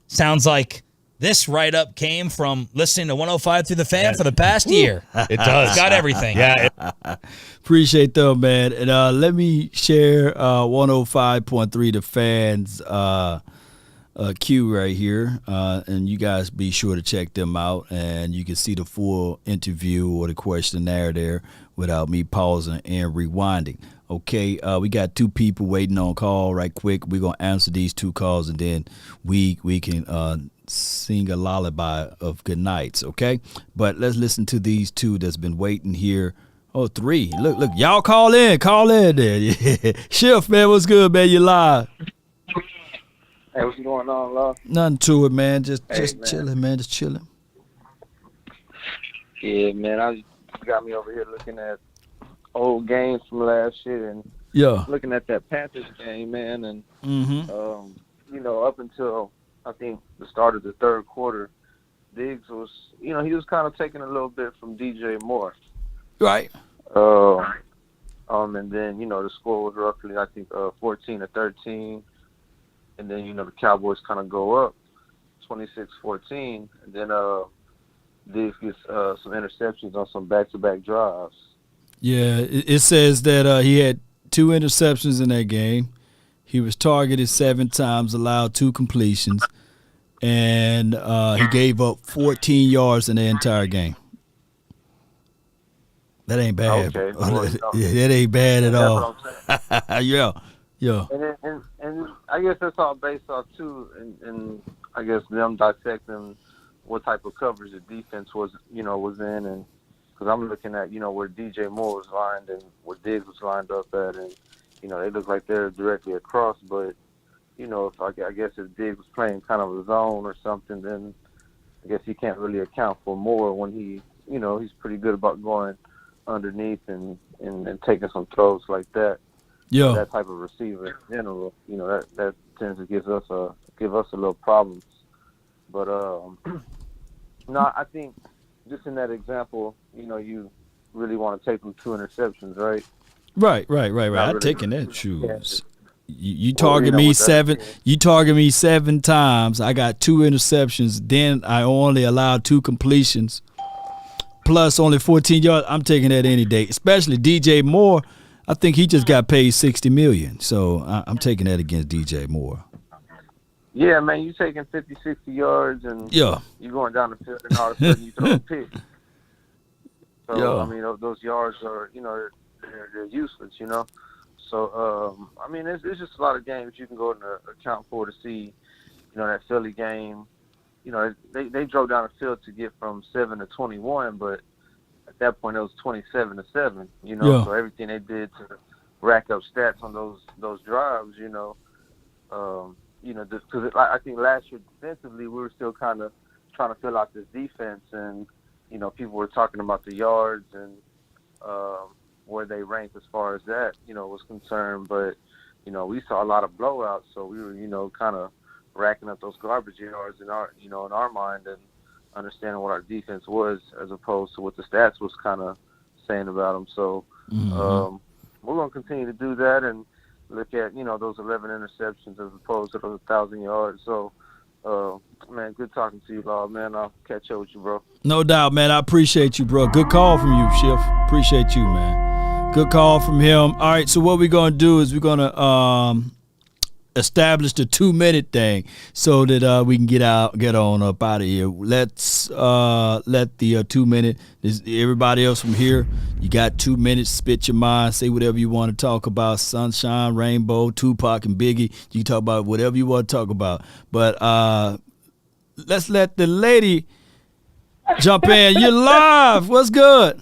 sounds like this write-up came from listening to 105 through the Fan for the past year. It does. It's got everything. Yeah. Appreciate that, man. And let me share 105.3 the Fans queue right here. And you guys be sure to check them out. And you can see the full interview or the questionnaire there without me pausing and rewinding. Okay, we got 2 people waiting on call right quick. We're going to answer these 2 calls, and then we can sing a lullaby of good nights, okay? But let's listen to these 2 that's been waiting here. Oh, 3. Look, y'all call in there. Yeah. Shift, man, what's good, man? You live. Hey, what's going on, love? Nothing to it, man. Just man. chilling, man. Just chilling. Yeah, man, you got me over here looking at old games from last year and looking at that Panthers game, man, and up until I think the start of the third quarter, Diggs was, he was kind of taking a little bit from DJ Moore. Right. And then, the score was roughly, I think, 14-13. And then, the Cowboys kind of go up 26-14. And then Diggs gets some interceptions on some back-to-back drives. Yeah, it says that he had 2 interceptions in that game. He was targeted 7 times, allowed 2 completions, and he gave up 14 yards in the entire game. That ain't bad. Okay. That ain't bad at all. Yeah. And I guess that's all based off too, and I guess them dissecting what type of coverage the defense was in, and because I'm looking at where DJ Moore was lined and where Diggs was lined up at, and they look like they're directly across, but if I guess if Diggs was playing kind of a zone or something, then I guess he can't really account for Moore when he he's pretty good about going underneath and taking some throws like that. Yeah. That type of receiver in general, that tends to give us a little problems. But no, I think just in that example, you really want to take them 2 interceptions, right? Right. Really, I'm taking that. Shoes. Yeah. You target me 7. You target me 7 times. I got 2 interceptions. Then I only allowed 2 completions, plus only 14 yards. I'm taking that any day. Especially DJ Moore. I think he just got paid $60 million. So I'm taking that against DJ Moore. Yeah, man, you taking 50, 60 yards and you're going down the field and all of a sudden you throw a pick. So I mean, those yards are they're useless, So I mean, it's just a lot of games you can go and account for to see, that Philly game. They drove down the field to get from 7 to 21, but at that point it was 27-7. So everything they did to rack up stats on those drives, because I think last year defensively we were still kind of trying to fill out this defense, and people were talking about the yards and where they ranked as far as that was concerned, but we saw a lot of blowouts, so we were kind of racking up those garbage yards in our in our mind and understanding what our defense was as opposed to what the stats was kind of saying about them. So we're going to continue to do that and look at those 11 interceptions as opposed to those 1,000 yards. So man, good talking to you, Law. Man, I'll catch up with you, bro. No doubt, man. I appreciate you, bro. Good call from you, Schiff. Appreciate you, man. Good call from him. All right, so what we're going to do is we're going to establish the 2-minute thing so that we can get on up out of here. Let's let the 2-minute. Everybody else from here, you got 2 minutes. Spit your mind. Say whatever you want to talk about. Sunshine, Rainbow, Tupac, and Biggie. You can talk about whatever you want to talk about. But let's let the lady jump in. You're live. What's good?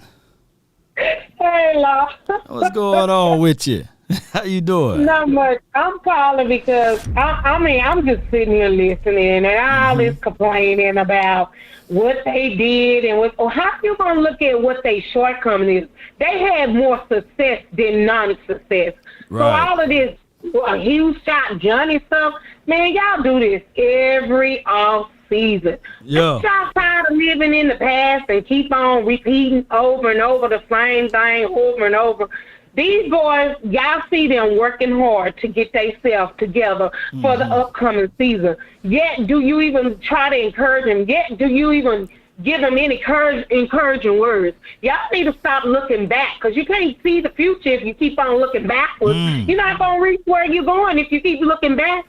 Hey, Law. What's going on with you? How you doing? Not much. I'm calling because I'm just sitting here listening and all this complaining about what they did and how you gonna look at what they shortcomings is. They had more success than non-success. Right. So all of this huge shot Johnny stuff, man, y'all do this every off season. Yeah. Ain't y'all tired of living in the past and keep on repeating over and over the same thing over and over? These boys, y'all see them working hard to get themselves together for the upcoming season. Yet, do you even try to encourage them? Yet, do you even give them any encouraging words? Y'all need to stop looking back because you can't see the future if you keep on looking backwards. You're not going to reach where you're going if you keep looking back.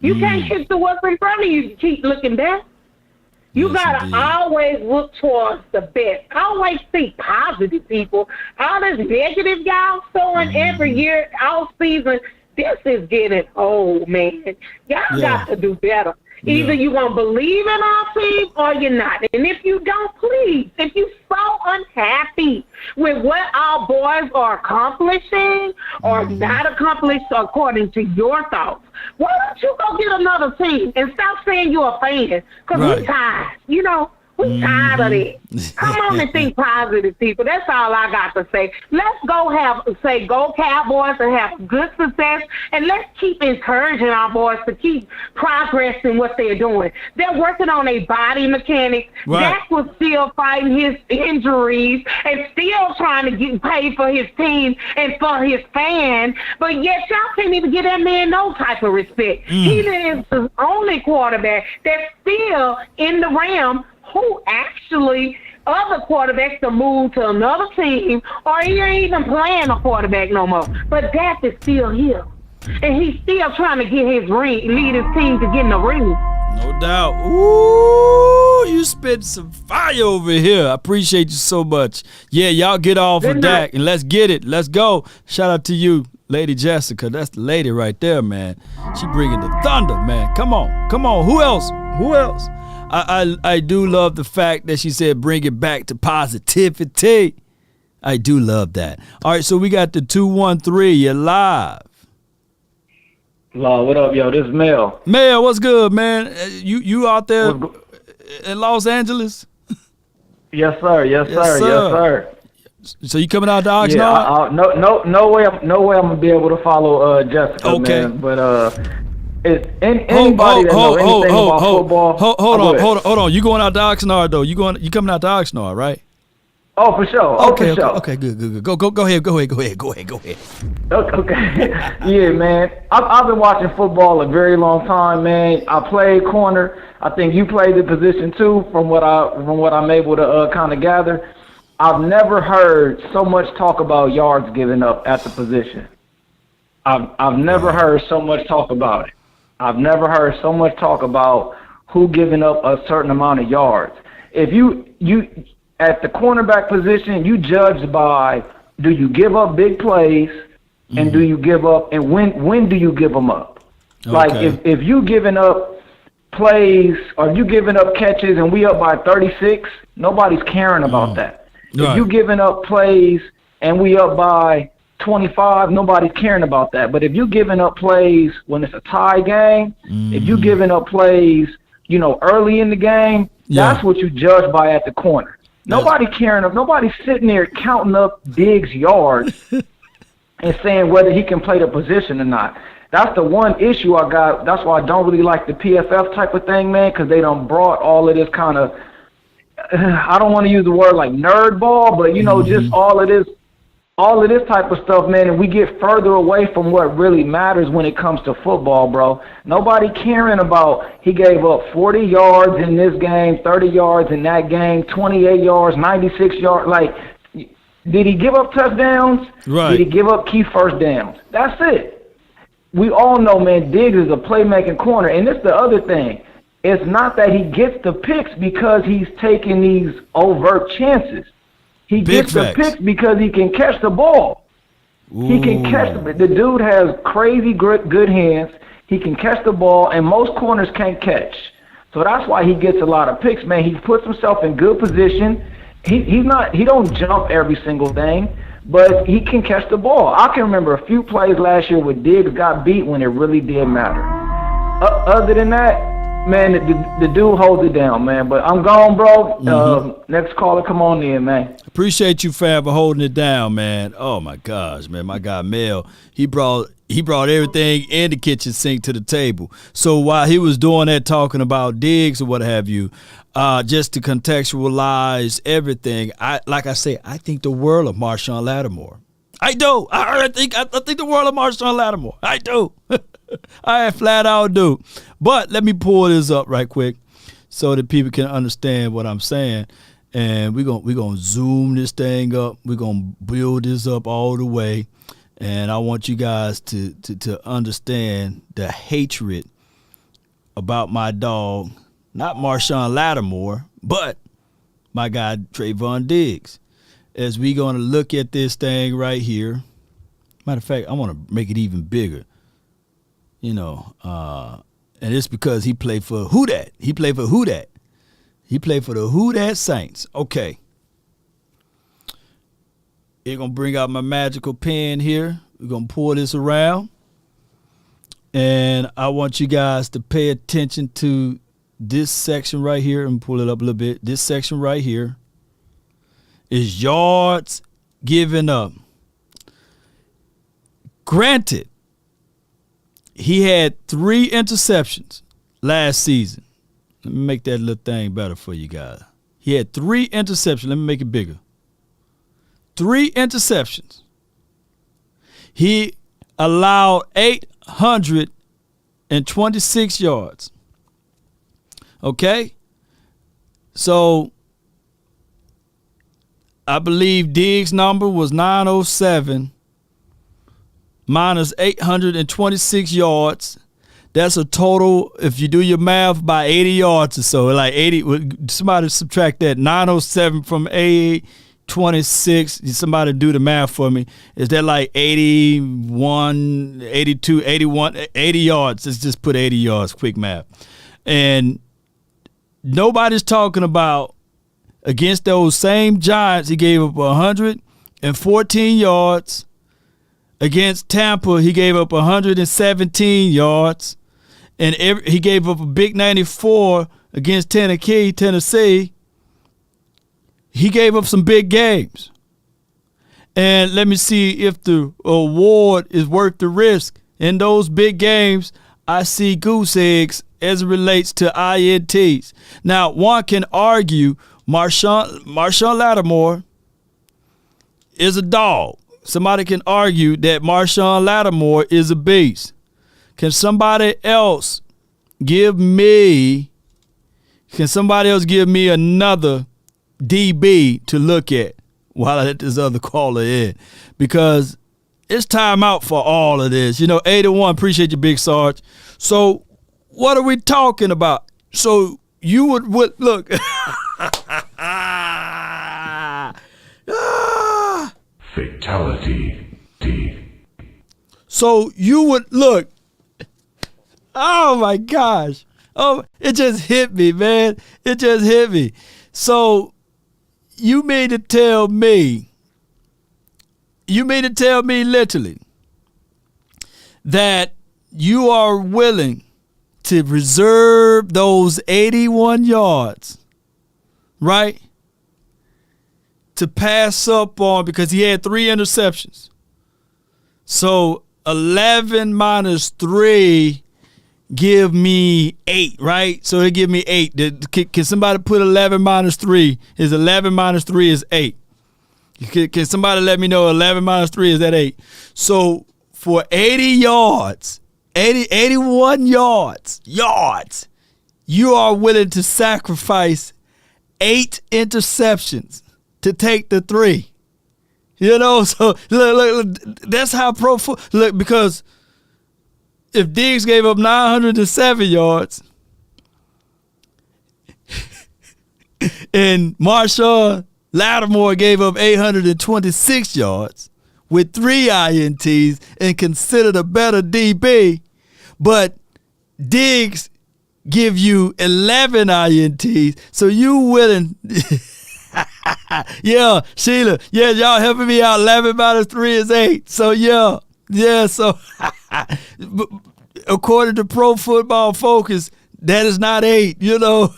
You can't get to what's in front of you if you keep looking back. You gotta always look towards the best. Always think positive, people. All this negative y'all showing every year, all season, this is getting old, man. Y'all got to do better. Either you're going to believe in our team or you're not. And if you don't, please, if you're so unhappy with what our boys are accomplishing or not accomplished according to your thoughts, why don't you go get another team and stop saying you're a fan? Because we tired, we tired of it. Come on and think positive, people. That's all I got to say. Let's go Cowboys and have good success, and let's keep encouraging our boys to keep progressing what they're doing. They're working on a body mechanics. Right. Dak was still fighting his injuries and still trying to get paid for his team and for his fan, but yet y'all can't even give that man no type of respect. He is the only quarterback that's still in the realm who actually other quarterbacks to move to another team, or he ain't even playing a quarterback no more. But Dak is still here, and he's still trying to get his ring, lead his team to get in the ring. No doubt. Ooh, you spit some fire over here. I appreciate you so much. Yeah, y'all get off of Dak, and let's get it. Let's go. Shout out to you, Lady Jessica. That's the lady right there, man. She bringing the thunder, man. Come on. Who else? I do love the fact that she said bring it back to positivity. I do love that. All right, so we got the 213. You're live. Law, what up, yo? This is Mel. Mel, what's good, man? You out there in Los Angeles? Yes, sir. Yes, sir. So you coming out to Oxnard? Yeah, no way I'm gonna be able to follow Jessica, okay, man. But anybody that knows anything about football. Hold on. You going out to Oxnard though? You coming out to Oxnard, right? Oh, for sure. Okay, good. Go ahead. Okay. Yeah, man. I've been watching football a very long time, man. I played corner. I think you played the position too, from what I'm able to kind of gather. I've never heard so much talk about yards given up at the position. I've never heard so much talk about it. I've never heard so much talk about who giving up a certain amount of yards. If you at the cornerback position, you judge by, do you give up big plays, and do you give up, and when do you give them up? Okay. Like if you giving up plays or you giving up catches and we up by 36, nobody's caring about that. Right. If you giving up plays and we up by 25, nobody's caring about that. But if you giving up plays when it's a tie game, if you giving up plays, early in the game, that's what you judge by at the corner. Nobody caring. Nobody's sitting there counting up Diggs' yards and saying whether he can play the position or not. That's the one issue I got. That's why I don't really like the PFF type of thing, man, because they done brought all of this kind of, I don't want to use the word like nerd ball, but, just all of this type of stuff, man, and we get further away from what really matters when it comes to football, bro. Nobody caring about he gave up 40 yards in this game, 30 yards in that game, 28 yards, 96 yards. Like, did he give up touchdowns? Right. Did he give up key first downs? That's it. we all know, man, Diggs is a playmaking corner. And it's the other thing. It's not that he gets the picks because he's taking these overt chances. He gets the picks because he can catch the ball. Ooh. He can catch the dude has crazy good hands. He can catch the ball, and most corners can't catch. So that's why he gets a lot of picks, man. He puts himself in good position. He don't jump every single thing, but he can catch the ball. I can remember a few plays last year where Diggs got beat when it really did matter. Other than that, man, the dude holds it down, man. But I'm gone, bro. Mm-hmm. Next caller, come on in, man. Appreciate you, Fab, for holding it down, man. Oh my gosh, man, my guy Mel, he brought everything in the kitchen sink to the table. So while he was doing that, talking about Diggs or what have you, just to contextualize everything, I think the world of Marshawn Lattimore. I do. I think the world of Marshawn Lattimore. I do. I flat out do. But let me pull this up right quick so that people can understand what I'm saying. And we're gonna zoom this thing up. We're gonna build this up all the way. And I want you guys to understand the hatred about my dog, not Marshawn Lattimore, but my guy Trevon Diggs. As we gonna look at this thing right here. Matter of fact, I want to make it even bigger. You know, and it's because he played for who dat? He played for who dat? He played for the Who Dat Saints. Okay. You're going to bring out my magical pen here. We're going to pull this around. And I want you guys to pay attention to this section right here. And pull it up a little bit. This section right here is yards given up. Granted, he had 3 interceptions last season. Let me make that little thing better for you guys. He had 3 interceptions. Let me make it bigger. 3 interceptions. He allowed 826 yards. Okay? So I believe Diggs' number was 907 minus 826 yards. That's a total, if you do your math, by 80 yards or so. Like 80, somebody subtract that. 907 from 826. Somebody do the math for me. Is that like 81, 82, 81, 80 yards? Let's just put 80 yards, quick math. And nobody's talking about against those same Giants, he gave up 114 yards. Against Tampa, he gave up 117 yards. And he gave up a big 94 against Tennessee. He gave up some big games. And let me see if the award is worth the risk. In those big games, I see goose eggs as it relates to INTs. Now, one can argue Marshawn Lattimore is a dog. Somebody can argue that Marshawn Lattimore is a beast. Can somebody else give me another DB to look at while I let this other caller in? Because it's time out for all of this. 8-1, appreciate you, Big Sarge. So what are we talking about? So you would look. Fatality. So you would look. Oh my gosh. Oh, it just hit me, man. It just hit me. So you mean to tell me literally that you are willing to reserve those 81 yards, right? To pass up on, because he had 3 interceptions. So 11 minus 3 give me 8, right? So they give me 8. Can somebody put 11 minus 3? Is 11 minus 3 is 8? Can somebody let me know 11 minus 3 is that 8? So for 80 yards, 81 yards, you are willing to sacrifice 8 interceptions to take the 3. So look, that's how look, because if Diggs gave up 907 yards and Marshawn Lattimore gave up 826 yards with 3 INTs and considered a better DB, but Diggs give you 11 INTs, so you willing? Yeah, Sheila. Yeah, y'all helping me out. 11 minus 3 is 8. So yeah. So according to Pro Football Focus, that is not 8. You know,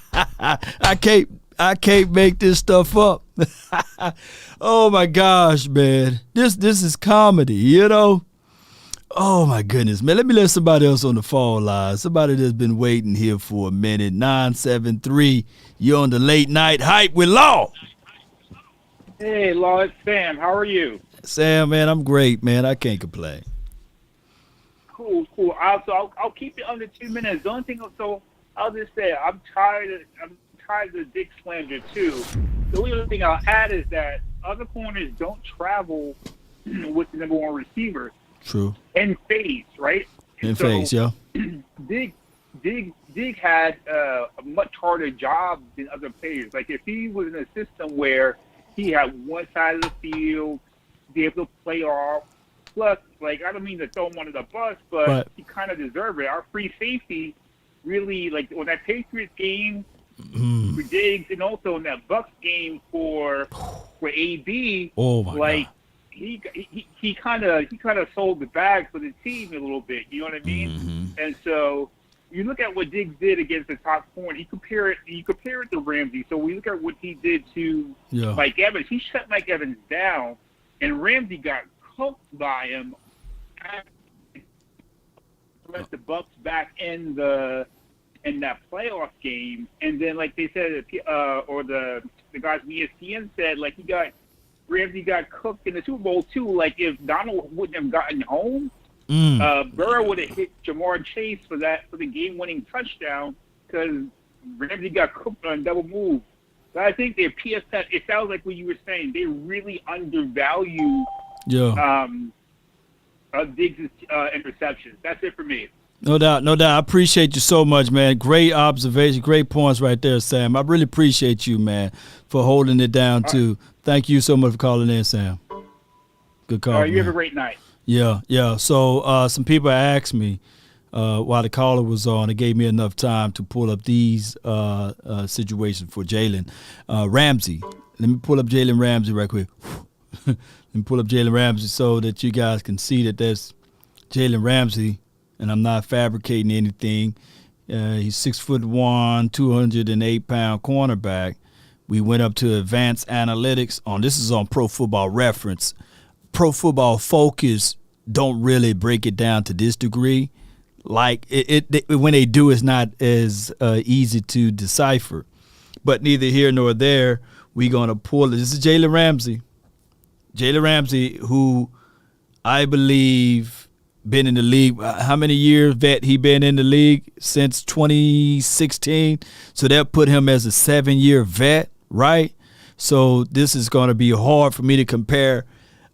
I can't make this stuff up. Oh my gosh, man, this is comedy. You know. Oh, my goodness, man. Let me let somebody else on the phone line. Somebody that's been waiting here for a minute. 973, you're on the late night hype with Law. Hey, Law, it's Sam. How are you? Sam, man, I'm great, man. I can't complain. Cool. I'll keep it under 2 minutes. The only thing, I'll just say I'm tired of the Dick slander, too. The only other thing I'll add is that other corners don't travel with the number one receiver. True. In phase, right? In phase, yeah. Dig had a much harder job than other players. Like if he was in a system where he had one side of the field, be able to play off. Plus, like I don't mean to throw him under the bus, but he kind of deserved it. Our free safety really, like on that Patriots game for Diggs, and also in that Bucks game for AB. Oh my God. He kind of sold the bag for the team a little bit. You know what I mean? Mm-hmm. And so you look at what Diggs did against the top corner. You compare it to Ramsey. So we look at what he did to Mike Evans. He shut Mike Evans down, and Ramsey got cooked by him. Let the Bucks back in that playoff game, and then like they said, or the guys from ESPN said, like Ramsey got cooked in the Super Bowl too. Like if Donald wouldn't have gotten home, Burrow would have hit Jamar Chase for the game-winning touchdown because Ramsey got cooked on double move. But I think their PSS, it sounds like what you were saying, they really undervalue Diggs' interceptions. That's it for me. No doubt. I appreciate you so much, man. Great observation, great points right there, Sam. I really appreciate you, man, for holding it down too. Thank you so much for calling in, Sam. Good call. You have a great night. Yeah. So some people asked me while the caller was on, it gave me enough time to pull up these situations for Jalen Ramsey. Let me pull up Jalen Ramsey right quick. Let me pull up Jalen Ramsey so that you guys can see that that's Jalen Ramsey, and I'm not fabricating anything. He's 6'1", 208-pound cornerback. We went up to advanced analytics this is on Pro Football Reference. Pro Football Focus don't really break it down to this degree. Like when they do, it's not as easy to decipher. But neither here nor there, we're gonna pull it. This is Jalen Ramsey. Jalen Ramsey, who I believe been in the league. How many years vet he been in the league? Since 2016. So that put him as a 7-year vet, right? So this is going to be hard for me to compare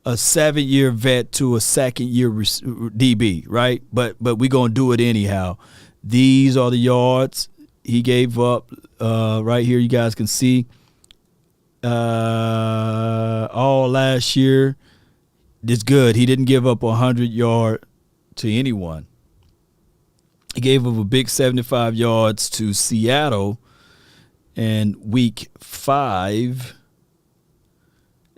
a 7-year vet to a second-year DB, right? But we're going to do it anyhow. These are the yards he gave up right here. You guys can see all last year. It's good. He didn't give up 100-yard to anyone. He gave up a big 75 yards to Seattle in week 5.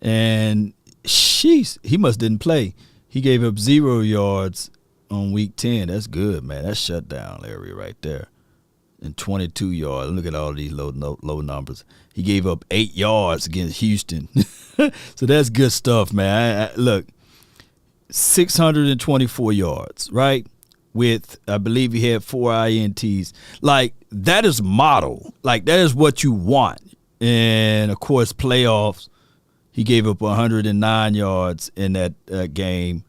And he must didn't play. He gave up 0 yards on week 10. That's good, man. That's shutdown area right there. And 22 yards. Look at all these low numbers. He gave up 8 yards against Houston. So that's good stuff, man. Look, 624 yards, right? With, I believe he had 4 INTs. Like, that is model. Like, that is what you want. And, of course, playoffs, he gave up 109 yards in that game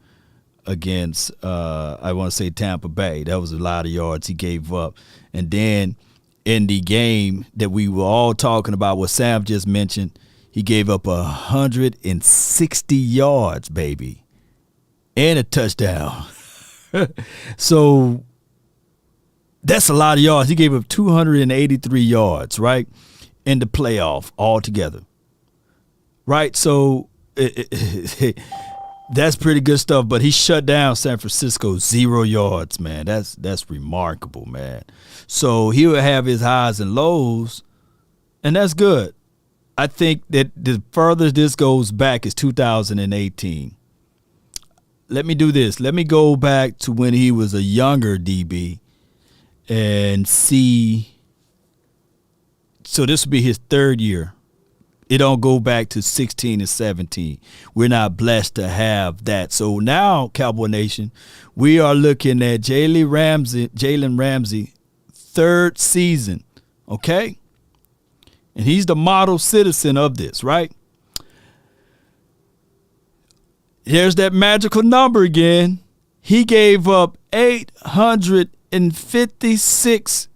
against, I want to say, Tampa Bay. That was a lot of yards he gave up. And then in the game that we were all talking about, what Sam just mentioned, he gave up 160 yards, baby, and a touchdown. So that's a lot of yards. He gave up 283 yards, right, in the playoff altogether. Right? So that's pretty good stuff, but he shut down San Francisco 0 yards, man. That's remarkable, man. So he will have his highs and lows, and that's good. I think that the furthest this goes back is 2018. Let me do this. Let me go back to when he was a younger DB and see. So this will be his third year. It don't go back to 16 and 17. We're not blessed to have that. So now, Cowboy Nation, we are looking at Jalen Ramsey, third season, okay? And he's the model citizen of this, right? Here's that magical number again. He gave up 856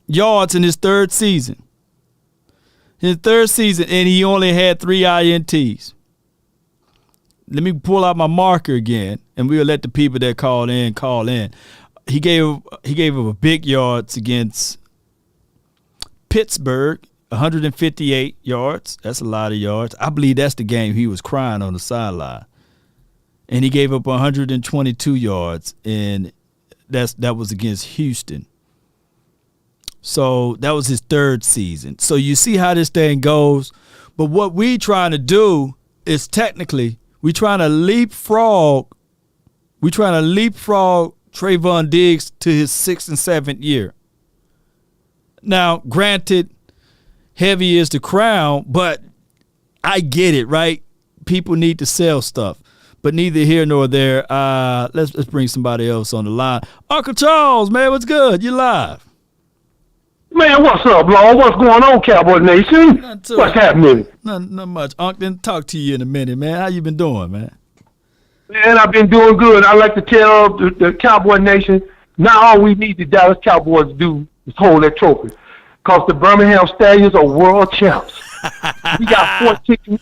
yards in his third season. And he only had 3 INTs. Let me pull out my marker again, and we'll let the people that call in. He gave up a big yards against Pittsburgh, 158 yards. That's a lot of yards. I believe that's the game he was crying on the sideline. And he gave up 122 yards, and that was against Houston. So that was his third season. So you see how this thing goes. But what we trying to do is technically we trying to leapfrog Trevon Diggs to his 6th and 7th year. Now, granted, heavy is the crown, but I get it, right? People need to sell stuff. But neither here nor there. Let's bring somebody else on the line. Uncle Charles, man, what's good? You live. Man, what's up, Lord? What's going on, Cowboy Nation? What's happening? Not much. Unc, didn't talk to you in a minute, man. How you been doing, man? Man, I've been doing good. I like to tell the Cowboy Nation, now all we need the Dallas Cowboys to do is hold that trophy. Because the Birmingham Stallions are world champs. We got 14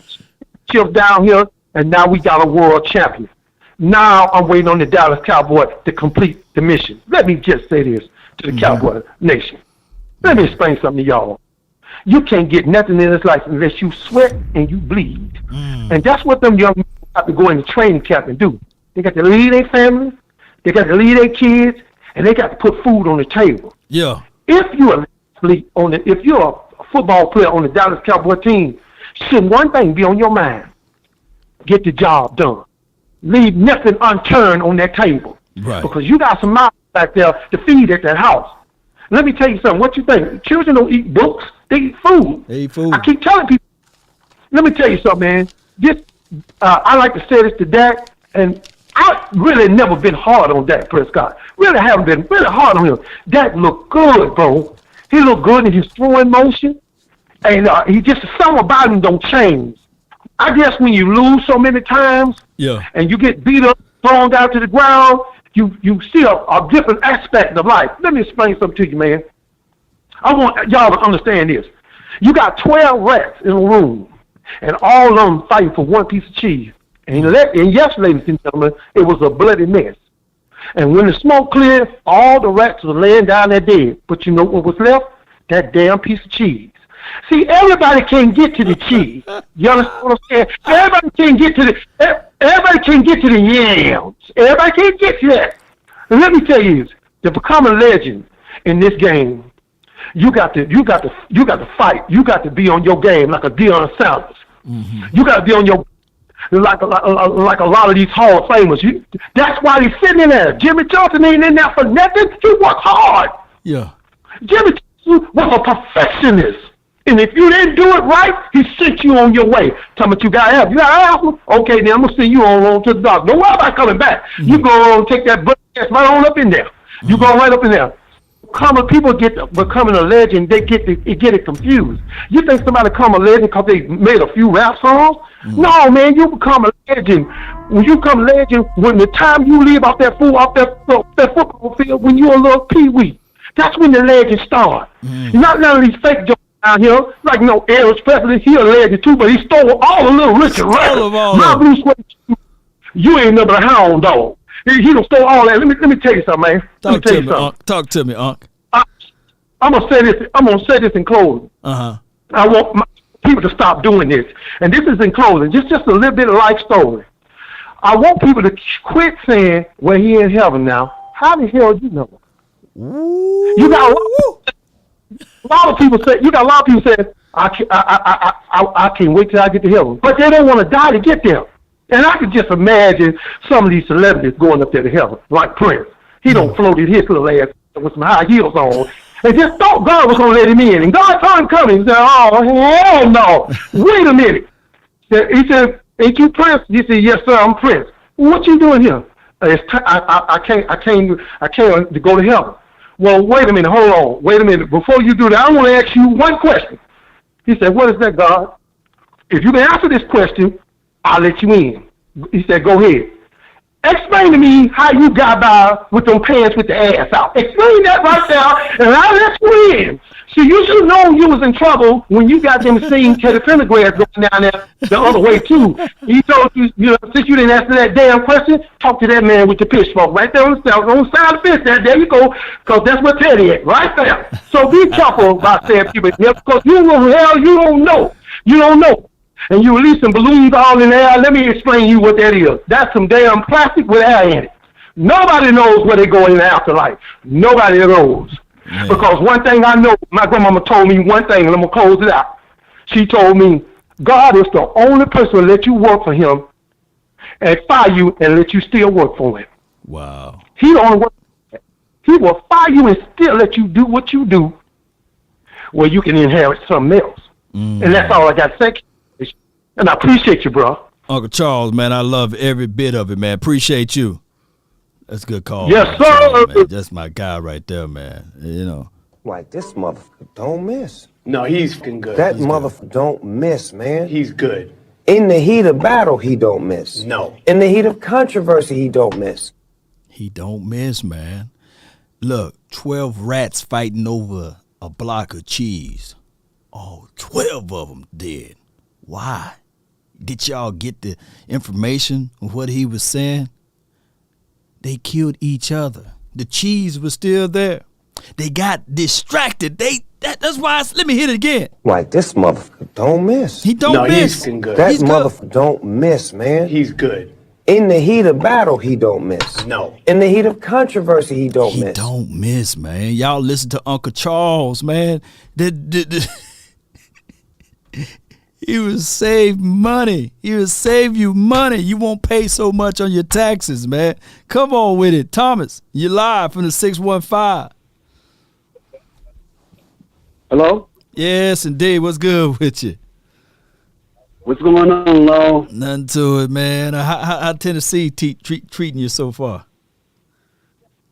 chips down here, and now we got a world champion. Now I'm waiting on the Dallas Cowboys to complete the mission. Let me just say this to the Cowboy Nation. Let me explain something to y'all. You can't get nothing in this life unless you sweat and you bleed. And that's what them young men have to go into training camp and do. They got to lead their families, they got to lead their kids, and they got to put food on the table. Yeah. If you're a football player on the Dallas Cowboy team, should one thing be on your mind? Get the job done. Leave nothing unturned on that table. Right. Because you got some mouths back there to feed at that house. Let me tell you something. What you think? Children don't eat books. They eat food. I keep telling people. Let me tell you something, man. I like to say this to Dak, and I really never been hard on Dak Prescott. Really haven't been really hard on him. Dak looked good, bro. He looked good in his throwing motion, and he just something about him don't change. I guess when you lose so many times, and you get beat up, thrown down to the ground, you see a different aspect of life. Let me explain something to you, man. I want y'all to understand this. You got 12 rats in a room, and all of them fighting for one piece of cheese. And yes, ladies and gentlemen, it was a bloody mess. And when the smoke cleared, all the rats were laying down there dead. But you know what was left? That damn piece of cheese. See, everybody can't get to the cheese. You understand what I'm saying? Everybody can't get to the yams. Everybody can't get to that. And let me tell you, to become a legend in this game, you got to fight. You got to be on your game like a Deion Sanders. You got to be on your like a lot of these Hall of Famers. That's why he's sitting in there. Jimmy Johnson ain't in there for nothing. He worked hard. Yeah. Jimmy Johnson was a perfectionist. And if you didn't do it right, he sent you on your way. Tell me what you got to have. You got to have them? Okay, then I'm going to send you on to the doctor. Don't worry about coming back. You go on and take that blood test right on up in there. You go right up in there. People becoming a legend, they get it confused. You think somebody become a legend because they made a few rap songs? No, man, you become a legend. When you become a legend, when the time you leave off that football field, when you're a little peewee, that's when the legend starts. Not none of these fake jokes out here, like Elvis Presley, he a legend too, but he stole all the little Richard records. My blue suede shoes, you ain't never a hound dog. He don't stole all that. Let me tell you something, man. Talk to me, Unc. I'm gonna say this. I'm gonna say this in closing. I want people to stop doing this, and this is in closing. Just a little bit of life story. I want people to quit saying, "Well, he in heaven now." How the hell do you know? You got a lot of people say. You got a lot of people say, "I can't wait till I get to heaven," but they don't want to die to get there. And I can just imagine some of these celebrities going up there to heaven, like Prince. He don't floated his little ass with some high heels on, and just thought God was gonna let him in. And God saw him coming. He said, "Oh hell no! Wait a minute." He said, "Ain't you Prince?" He said, "Yes, sir, I'm Prince." "What you doing here?" I came to go to heaven." "Well, wait a minute, hold on, wait a minute. Before you do that, I want to ask you one question. He said, "What is that, God?" "If you can answer this question, I'll let you in." He said, "Go ahead. Explain to me how you got by with them pants with the ass out. Explain that right now, and I'll let you in." So you should know you was in trouble when you got them seeing Teddy Pendergrass going down there the other way too. He told you, since you didn't answer that damn question, talk to that man with the pitchfork right there on the side of the fence. There you go, because that's what Teddy is, right there. So be careful about saying people, because you don't know. You don't know. And you release some balloons all in the air. Let me explain to you what that is. That's some damn plastic with air in it. Nobody knows where they go in the afterlife. Nobody knows. Man. Because one thing I know, my grandmama told me one thing, and I'm going to close it out. She told me, God is the only person to let you work for him and fire you and let you still work for him. Wow. He don't work. He will fire you and still let you do what you do where you can inherit something else. And that's all I got to say. And I appreciate you, bro. Uncle Charles, man, I love every bit of it, man. Appreciate you. That's a good call. Yes, sir. Charles, man. That's my guy right there, man. Like, this motherfucker don't miss. No, he's fucking good. That motherfucker don't miss, man. He's good. In the heat of battle, he don't miss. No. In the heat of controversy, he don't miss. He don't miss, man. Look, 12 rats fighting over a block of cheese. Oh, 12 of them dead. Why? Did y'all get the information of what he was saying? They killed each other. The cheese was still there. They got distracted. That's why. Let me hit it again. Like, this motherfucker don't miss. He don't miss. He's good. That motherfucker don't miss, man. He's good. In the heat of battle, he don't miss. No. In the heat of controversy, he don't miss. He don't miss, man. Y'all listen to Uncle Charles, man. He will save money. He will save you money. You won't pay so much on your taxes, man. Come on with it. Thomas, you live from the 615. Hello? Yes, indeed. What's good with you? What's going on, Lo? Nothing to it, man. How Tennessee treating you so far?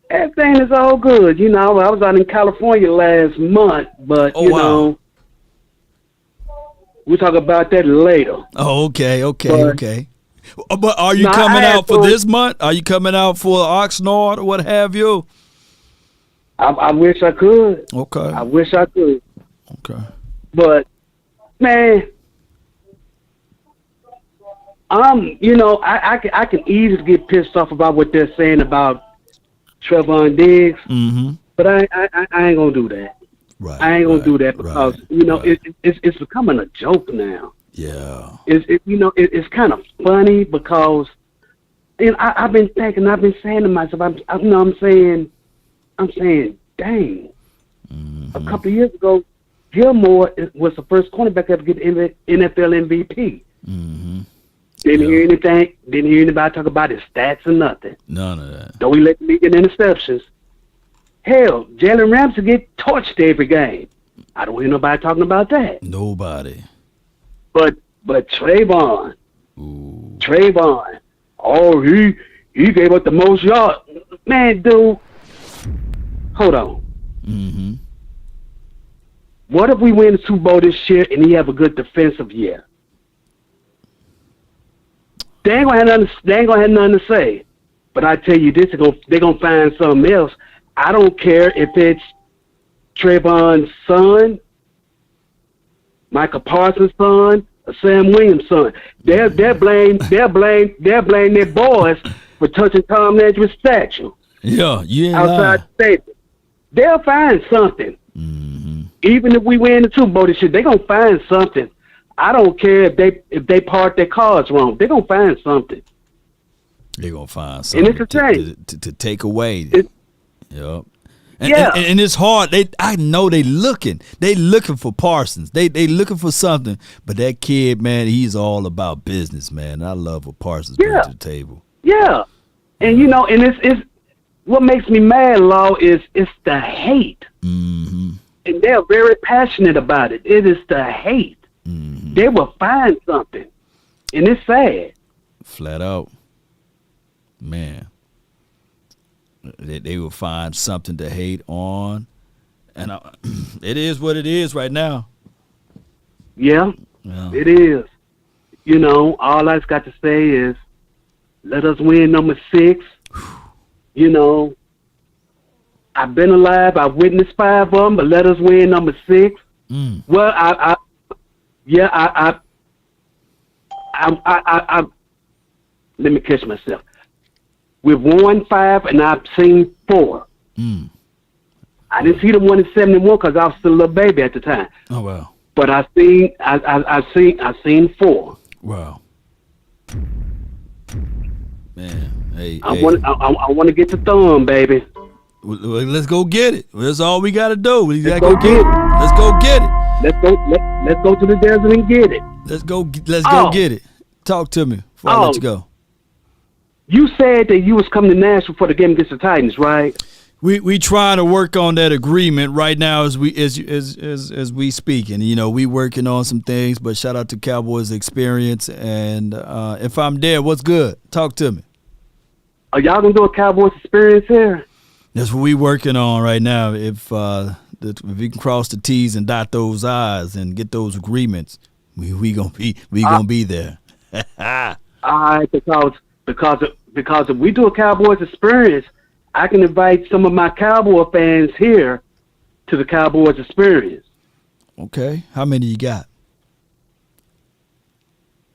Everything is all good. I was out in California last month, but, know, we'll talk about that later. Oh, okay. But are you coming out for this month? Are you coming out for Oxnard or what have you? I wish I could. Okay. I wish I could. Okay. But, man, I can easily get pissed off about what they're saying about Trevon Diggs, but I ain't gonna do that. Right. I ain't gonna do that because it's becoming a joke now. Yeah. It's kind of funny because, I've been thinking, I've been saying to myself, I'm saying, dang. A couple of years ago, Gilmore was the first cornerback ever to get NFL MVP. Didn't hear anything. Didn't hear anybody talk about his stats or nothing. None of that. Though he let the league in interceptions. Hell, Jalen Ramsey get torched every game. I don't hear nobody talking about that. Nobody. But Trevon. Trevon. Oh, he gave up the most yards. Man, dude. Hold on. What if we win the Super Bowl this year and he have a good defensive year? They ain't gonna have nothing to say. But I tell you this, they're gonna find something else. I don't care if it's Trevon's son, Micah Parsons' son, or Sam Williams' son. They'll blame their boys for touching Tom Landry's statue. Yeah, you ain't outside lying. the stadium. They'll find something. Mm-hmm. Even if we win the Super Bowl this year, they're gonna find something. I don't care if they park their cars wrong. They're gonna find something. They're gonna find something And it's a shame. to take away. Yep. Yeah. And it's hard. I know they looking. They looking for Parsons. They looking for something. But that kid, man, he's all about business, man. I love what Parsons brings to the table. Yeah. And you know, and it's what makes me mad, Law, is it's the hate. Mm-hmm. And they're very passionate about it. It is the hate. Mm-hmm. They will find something. And it's sad. Flat out. Man. They will find something to hate on. And it is what it is right now. Yeah, it is. You know, all I just got to say is let us win number 6. You know, I've been alive. I've witnessed 5 of them, but let us win number 6. Well, I let me catch myself. We've won 5, and I've seen 4. I didn't see the one in 71 because I was still a little baby at the time. Oh wow! But I seen 4. Wow. Man, hey, I want to get the thumb, baby. Well, let's go get it. That's all we got to do. We got to go get it. Let's go get it. Let's go to the desert and get it. Let's go get it. Talk to me before I let you go. You said that you was coming to Nashville for the game against the Titans, right? We trying to work on that agreement right now as we speak, and you know we working on some things. But shout out to Cowboys experience, and if I'm there, what's good? Talk to me. Are y'all gonna do a Cowboys experience here? That's what we working on right now. If we can cross the T's and dot those I's and get those agreements, we gonna be there. All right, because if we do a Cowboys experience, I can invite some of my Cowboy fans here to the Cowboys experience. Okay, how many you got?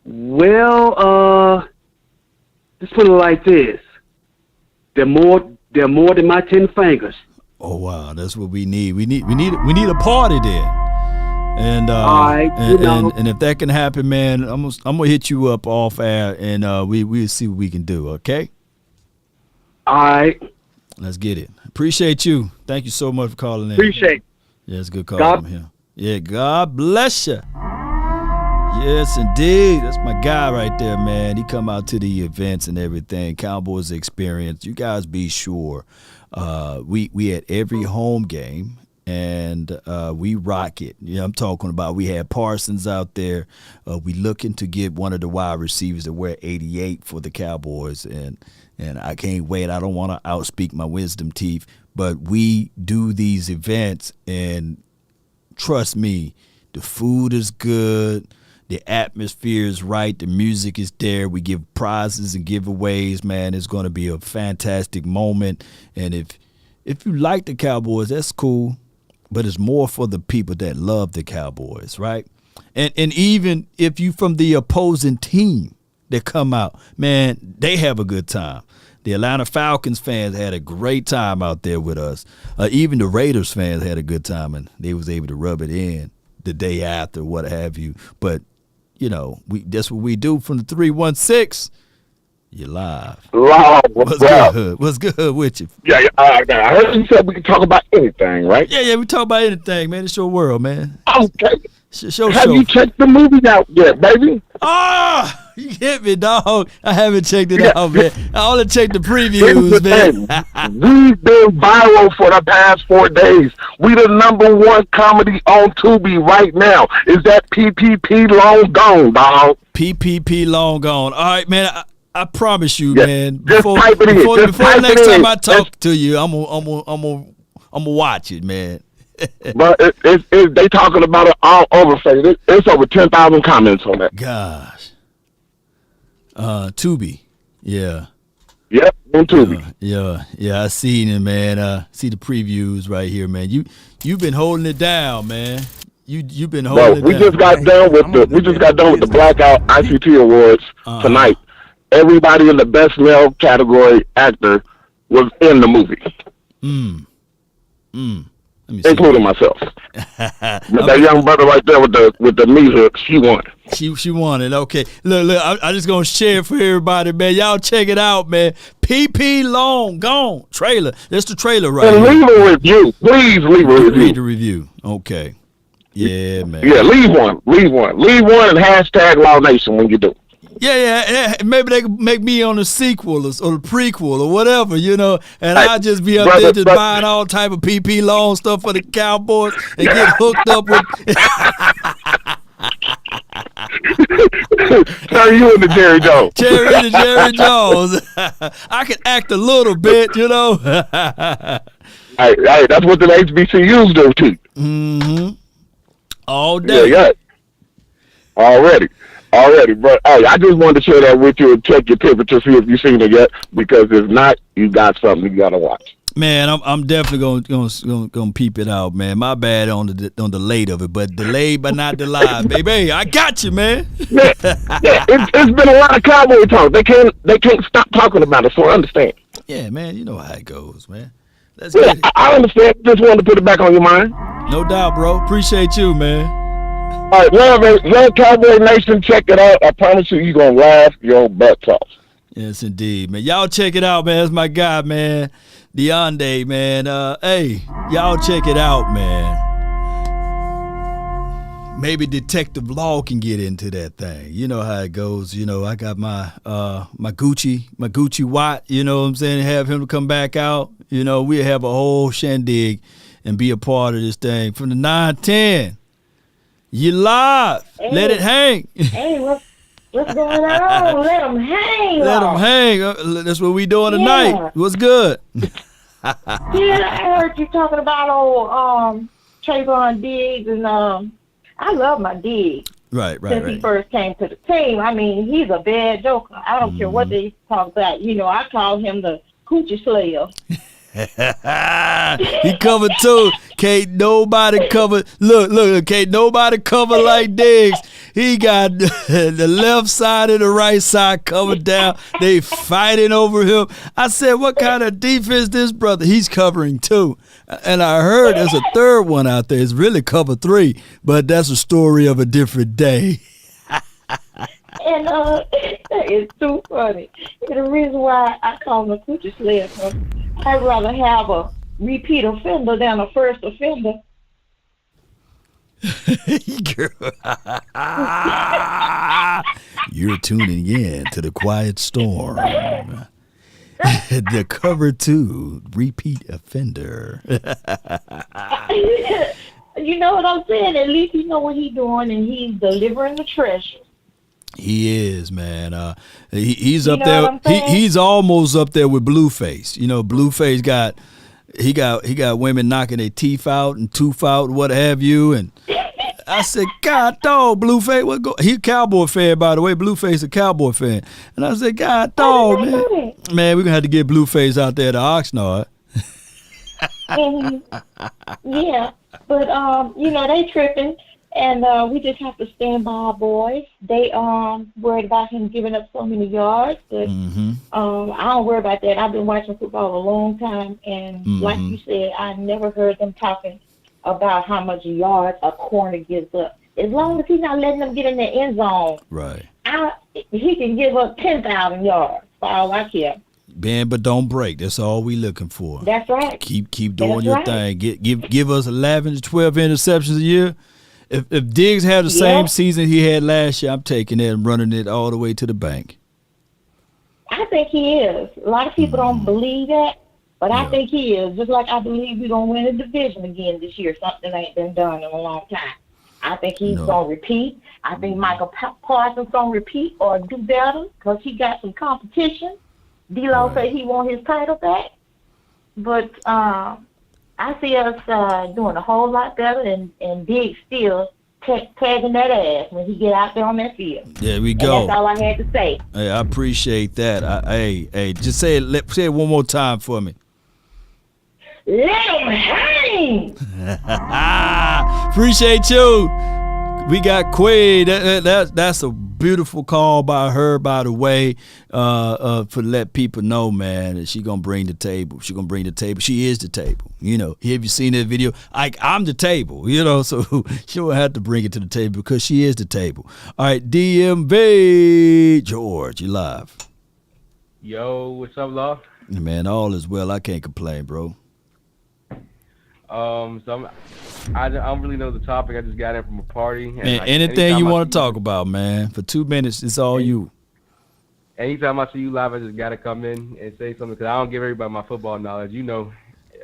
Well, let's put it like this: they're more than my 10 fingers. Oh wow, that's what we need. We need a party there. And right, and if that can happen, man, I'm gonna hit you up off air, and we'll see what we can do. Okay. All right. Let's get it. Appreciate you. Thank you so much for calling in. Appreciate. Yeah, it's a good call from him. Yeah, God bless you. Yes, indeed. That's my guy right there, man. He come out to the events and everything. Cowboys experience. You guys be sure. We at every home game. And we rock it. You know, I'm talking about we had Parsons out there. We looking to get one of the wide receivers that wear 88 for the Cowboys. And I can't wait. I don't want to outspeak my wisdom teeth. But we do these events, and trust me, the food is good. The atmosphere is right. The music is there. We give prizes and giveaways, man. It's going to be a fantastic moment. And if you like the Cowboys, that's cool. But it's more for the people that love the Cowboys, right? And even if you from the opposing team that come out, man, they have a good time. The Atlanta Falcons fans had a great time out there with us. Even the Raiders fans had a good time, and they was able to rub it in the day after, what have you. But, you know, that's what we do from the 316. You're live. Live. What's good? What's good with you? Yeah, I heard you said we can talk about anything, right? Yeah, we talk about anything, man. It's your world, man. Okay. Show. Have you checked the movies out yet, baby? Ah, you hit me, dog. I haven't checked it out, man. I only checked the previews, man. We've been viral for the past 4 days. We the #1 comedy on Tubi right now. Is that PPP long gone, dog? PPP long gone. All right, man. I promise you, man. Just type it in. Before the next time I talk to you, I'm gonna watch it, man. But they talking about it all over Facebook. It's over 10,000 comments on that. Gosh. Tubi. Yeah. Yep, on Tubi. Yeah, I seen it, man. See the previews right here, man. You've been holding it down, man. You've been holding it down. We just got done with the Blackout ICT Awards tonight. everybody in the best male category actor was in the movie. Including myself. But that young brother right there with the meat hook, she won. She won it. Okay. Look, I just gonna share it for everybody, man. Y'all check it out, man. PP Long Gone trailer. That's the trailer right And here. leave a review. Please leave a review. Read the review. Okay. Yeah, man. Yeah, leave one and hashtag Law Nation when you do. Yeah. Maybe they could make me on the sequel or the prequel or whatever, and I'll just be up there just buying all type of PP Long stuff for the Cowboys and get hooked up with. Turn you into Jerry Jones. Jerry Jones. I can act a little bit, Hey, that's what the HBCUs do too. Mm-hmm. All day. Yeah. Already, but hey, I just wanted to share that with you and check your temperature, see if you've seen it yet. Because if not, you got something you gotta watch. Man, I'm definitely gonna peep it out, man. My bad on the late of it, but delayed but not delied, baby. I got you, man. Yeah, it's been a lot of Cowboy talk. They can't stop talking about it, so I understand. Yeah, man, you know how it goes, man. Let's get it. I understand. Just wanted to put it back on your mind. No doubt, bro. Appreciate you, man. All right, love Cowboy Nation. Check it out. I promise you're gonna laugh your butts off. Yes, indeed, man. Y'all check it out, man. That's my guy, man. Deonde, man. Hey, y'all check it out, man. Maybe Detective Law can get into that thing. You know how it goes. I got my Gucci Watt, you know what I'm saying, have him to come back out. We'll have a whole shindig and be a part of this thing. From the 910. You live. Hey. Let it hang. Hey, what's going on? Let them hang. Let them hang. That's what we doing tonight. Yeah. What's good? I heard you talking about old Trevon Diggs, and I love my Diggs. Right. Since he first came to the team. I mean, he's a bad joker. I don't care what they talk about. I call him the coochie slayer. He covered too. Can't nobody cover. Look. Can't nobody cover like Diggs. He got the left side and the right side covered down. They fighting over him. I said, what kind of defense this brother? He's covering two. And I heard there's a third one out there. It's really cover three, but that's a story of a different day. And it's too funny. And the reason why I call him a coochie slayer, I'd rather have a repeat offender than a first offender. You're tuning in to the Quiet Storm. The cover two repeat offender. You know what I'm saying? At least you know what he's doing, and he's delivering the treasure. He is, man. He's up there. He's almost up there with Blueface. Blueface got women knocking their teeth out and tooth out, what have you. And I said, God dog, Blueface, what go? He a Cowboy fan, by the way. Blueface a Cowboy fan. And I said, God dog, man, we're gonna have to get Blueface out there to Oxnard. Yeah, but they tripping. And we just have to stand by our boys. They worried about him giving up so many yards, but I don't worry about that. I've been watching football a long time, and like you said, I never heard them talking about how much yards a corner gives up. As long as he's not letting them get in the end zone, right? He can give up 10,000 yards for all I care. Bend but don't break. That's all we looking for. That's right. Keep doing your thing. Give us 11 to 12 interceptions a year. If Diggs had the same season he had last year, I'm taking it and running it all the way to the bank. I think he is. A lot of people don't believe that, but I think he is. Just like I believe we're going to win the division again this year. Something that ain't been done in a long time. I think he's going to repeat. I think Micah Parsons going to repeat or do better because he got some competition. D-Lo said he want his title back. But I see us doing a whole lot better, and Diggs still tagging that ass when he get out there on that field. There we go. And that's all I had to say. Hey, I appreciate that. Hey, just say it one more time for me. Let him hang. Appreciate you. We got Quade. That's a big beautiful call by her, by the way, for let people know, man, that she gonna bring the table. She gonna bring the table. She is the table. You know, have you seen that video? I'm the table. You know, so she won't have to bring it to the table because she is the table. All right, DMV George, you live. Yo, what's up, Law? Man, all is well. I can't complain, bro. I don't really know the topic. I just got in from a party. And anything you want to talk about, man? For 2 minutes, it's all you. Anytime I see you live, I just got to come in and say something because I don't give everybody my football knowledge. You know,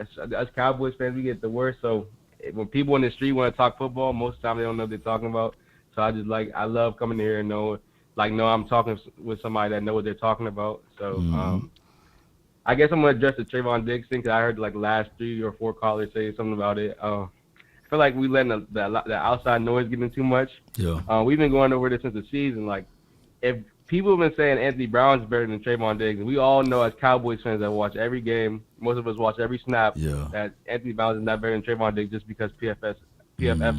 us Cowboys fans, we get the worst. So when people in the street want to talk football, most of the time they don't know what they're talking about. So I love coming here and know I'm talking with somebody that know what they're talking about. So I guess I'm going to address the Trevon Diggs thing because I heard like the last 3 or 4 callers say something about it. I feel like we letting the outside noise get in too much. Yeah. We've been going over this since the season. Like, if people have been saying Anthony Brown's better than Trevon Diggs, and we all know as Cowboys fans that watch every game, most of us watch every snap, that Anthony Brown is not better than Trevon Diggs just because PFF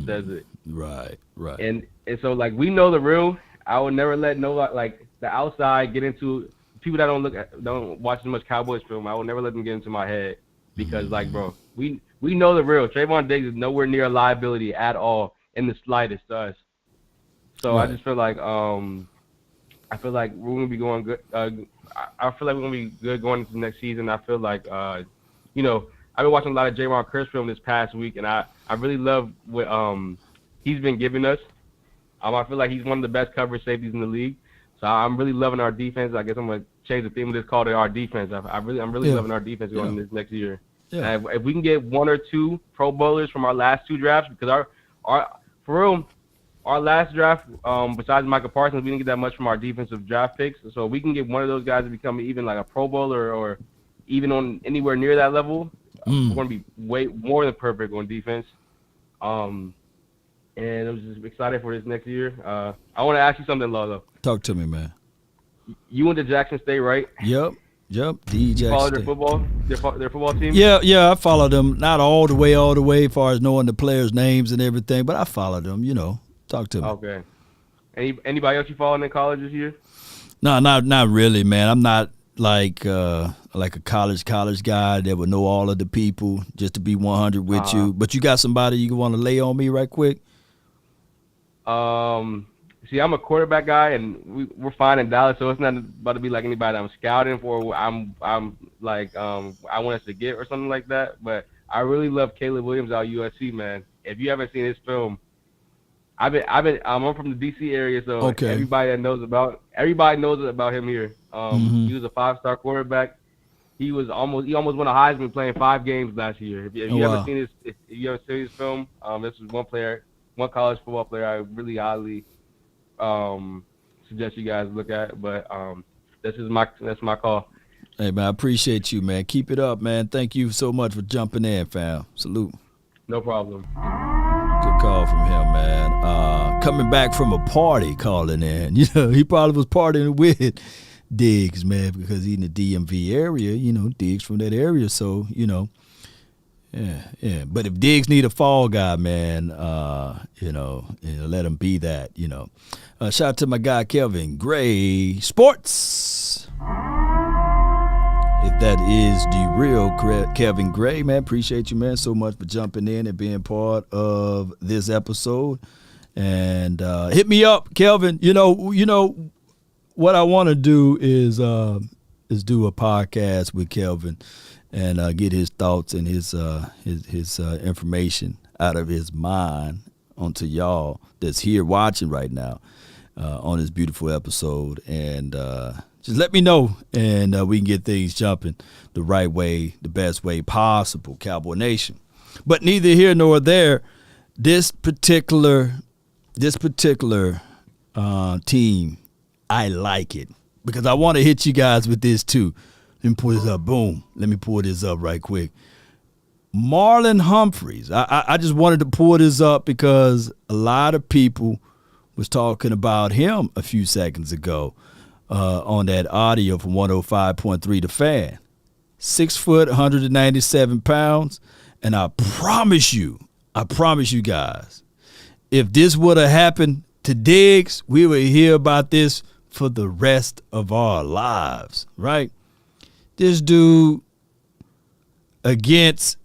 says it. Right. And so, like, we know the real. I would never let the outside get into people that don't watch as much Cowboys film. I will never let them get into my head because, bro, we know the real. Trevon Diggs is nowhere near a liability at all in the slightest to us. So I just feel like we're gonna be going good. I feel like we're gonna be good going into the next season. I feel like I've been watching a lot of Jaron Curse film this past week, and I really love what he's been giving us. I feel like he's one of the best coverage safeties in the league. So I'm really loving our defense. I guess I'm gonna change the theme of this call to our defense. I'm really loving our defense going into this next year. Yeah. If we can get 1 or 2 Pro Bowlers from our last 2 drafts, because our last draft, besides Micah Parsons, we didn't get that much from our defensive draft picks. So if we can get one of those guys to become even like a Pro Bowler or even on anywhere near that level, we're gonna be way more than perfect on defense. And I'm just excited for this next year. I want to ask you something, Lolo. Talk to me, man. You went to Jackson State, right? Yep. You follow their football team? Yeah, I follow them. Not all the way, as far as knowing the players' names and everything, but I follow them, Talk to me. Okay. Anybody else you following in college this year? No, not really, man. I'm not like a college guy that would know all of the people just to be 100 with you. But you got somebody you want to lay on me right quick? See, I'm a quarterback guy, and we're fine in Dallas, so it's not about to be like anybody I'm scouting for. I'm like I want us to get or something like that. But I really love Caleb Williams out of USC, man. If you haven't seen his film, I'm from the DC area, so everybody knows about him here. He was a 5-star quarterback. He almost won a Heisman playing 5 games last year. If you haven't seen his film, this is one college football player I really highly suggest you guys look at. But that's my call. Hey, man, I appreciate you, man. Keep it up, man. Thank you so much for jumping in, fam. Salute. No problem. Good call from him, man. Coming back from a party, calling in. He probably was partying with Diggs, man, because he's in the DMV area. Diggs from that area, so yeah. But if Diggs need a fall guy, man, let him be that. Shout out to my guy Kelvin Gray Sports. If that is the real Kevin Gray, man, appreciate you, man, so much for jumping in and being part of this episode. And hit me up, Kelvin. What I want to do is do a podcast with Kelvin and get his thoughts and his information out of his mind onto y'all that's here watching right now on this beautiful episode. And just let me know, and we can get things jumping the right way, the best way possible, Cowboy Nation. But neither here nor there, this particular team, I like it because I want to hit you guys with this too. Let me pull this up. Boom. Let me pull this up right quick. Marlon Humphreys. I just wanted to pull this up because a lot of people was talking about him a few seconds ago. On that audio from 105.3 The Fan. 6 foot, 197 pounds. And I promise you guys, if this would have happened to Diggs, we will hear about this for the rest of our lives, right? This dude against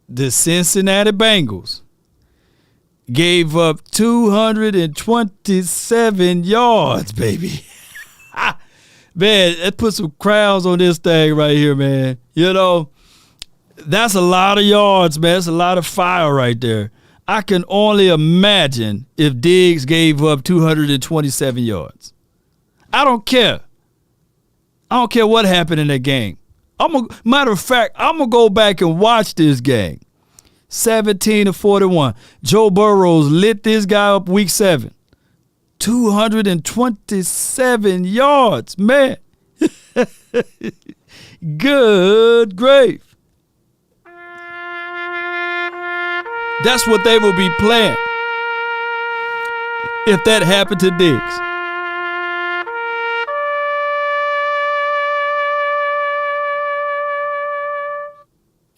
the Cincinnati Bengals gave up 227 yards, baby. Man, let's put some crowns on this thing right here, man. You know, that's a lot of yards, man. That's a lot of fire right there. I can only imagine if Diggs gave up 227 yards. I don't care. I don't care what happened in that game. Matter of fact, I'm going to go back and watch this game. 17-41. Joe Burrows lit this guy up week 7. 227 yards, man. Good grief. That's what they will be playing if that happened to Diggs.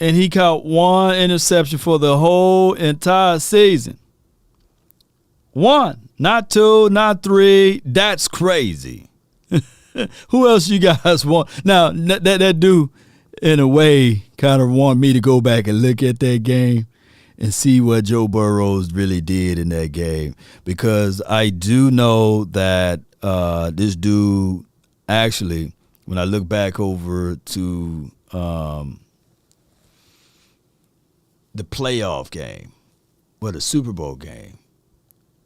And he caught one interception for the whole entire season. One. Not 2, not 3. That's crazy. Who else you guys want? Now, that do, in a way, kind of want me to go back and look at that game and see what Joe Burrows really did in that game. Because I do know that this dude, actually, when I look back over to the playoff game, or the Super Bowl game,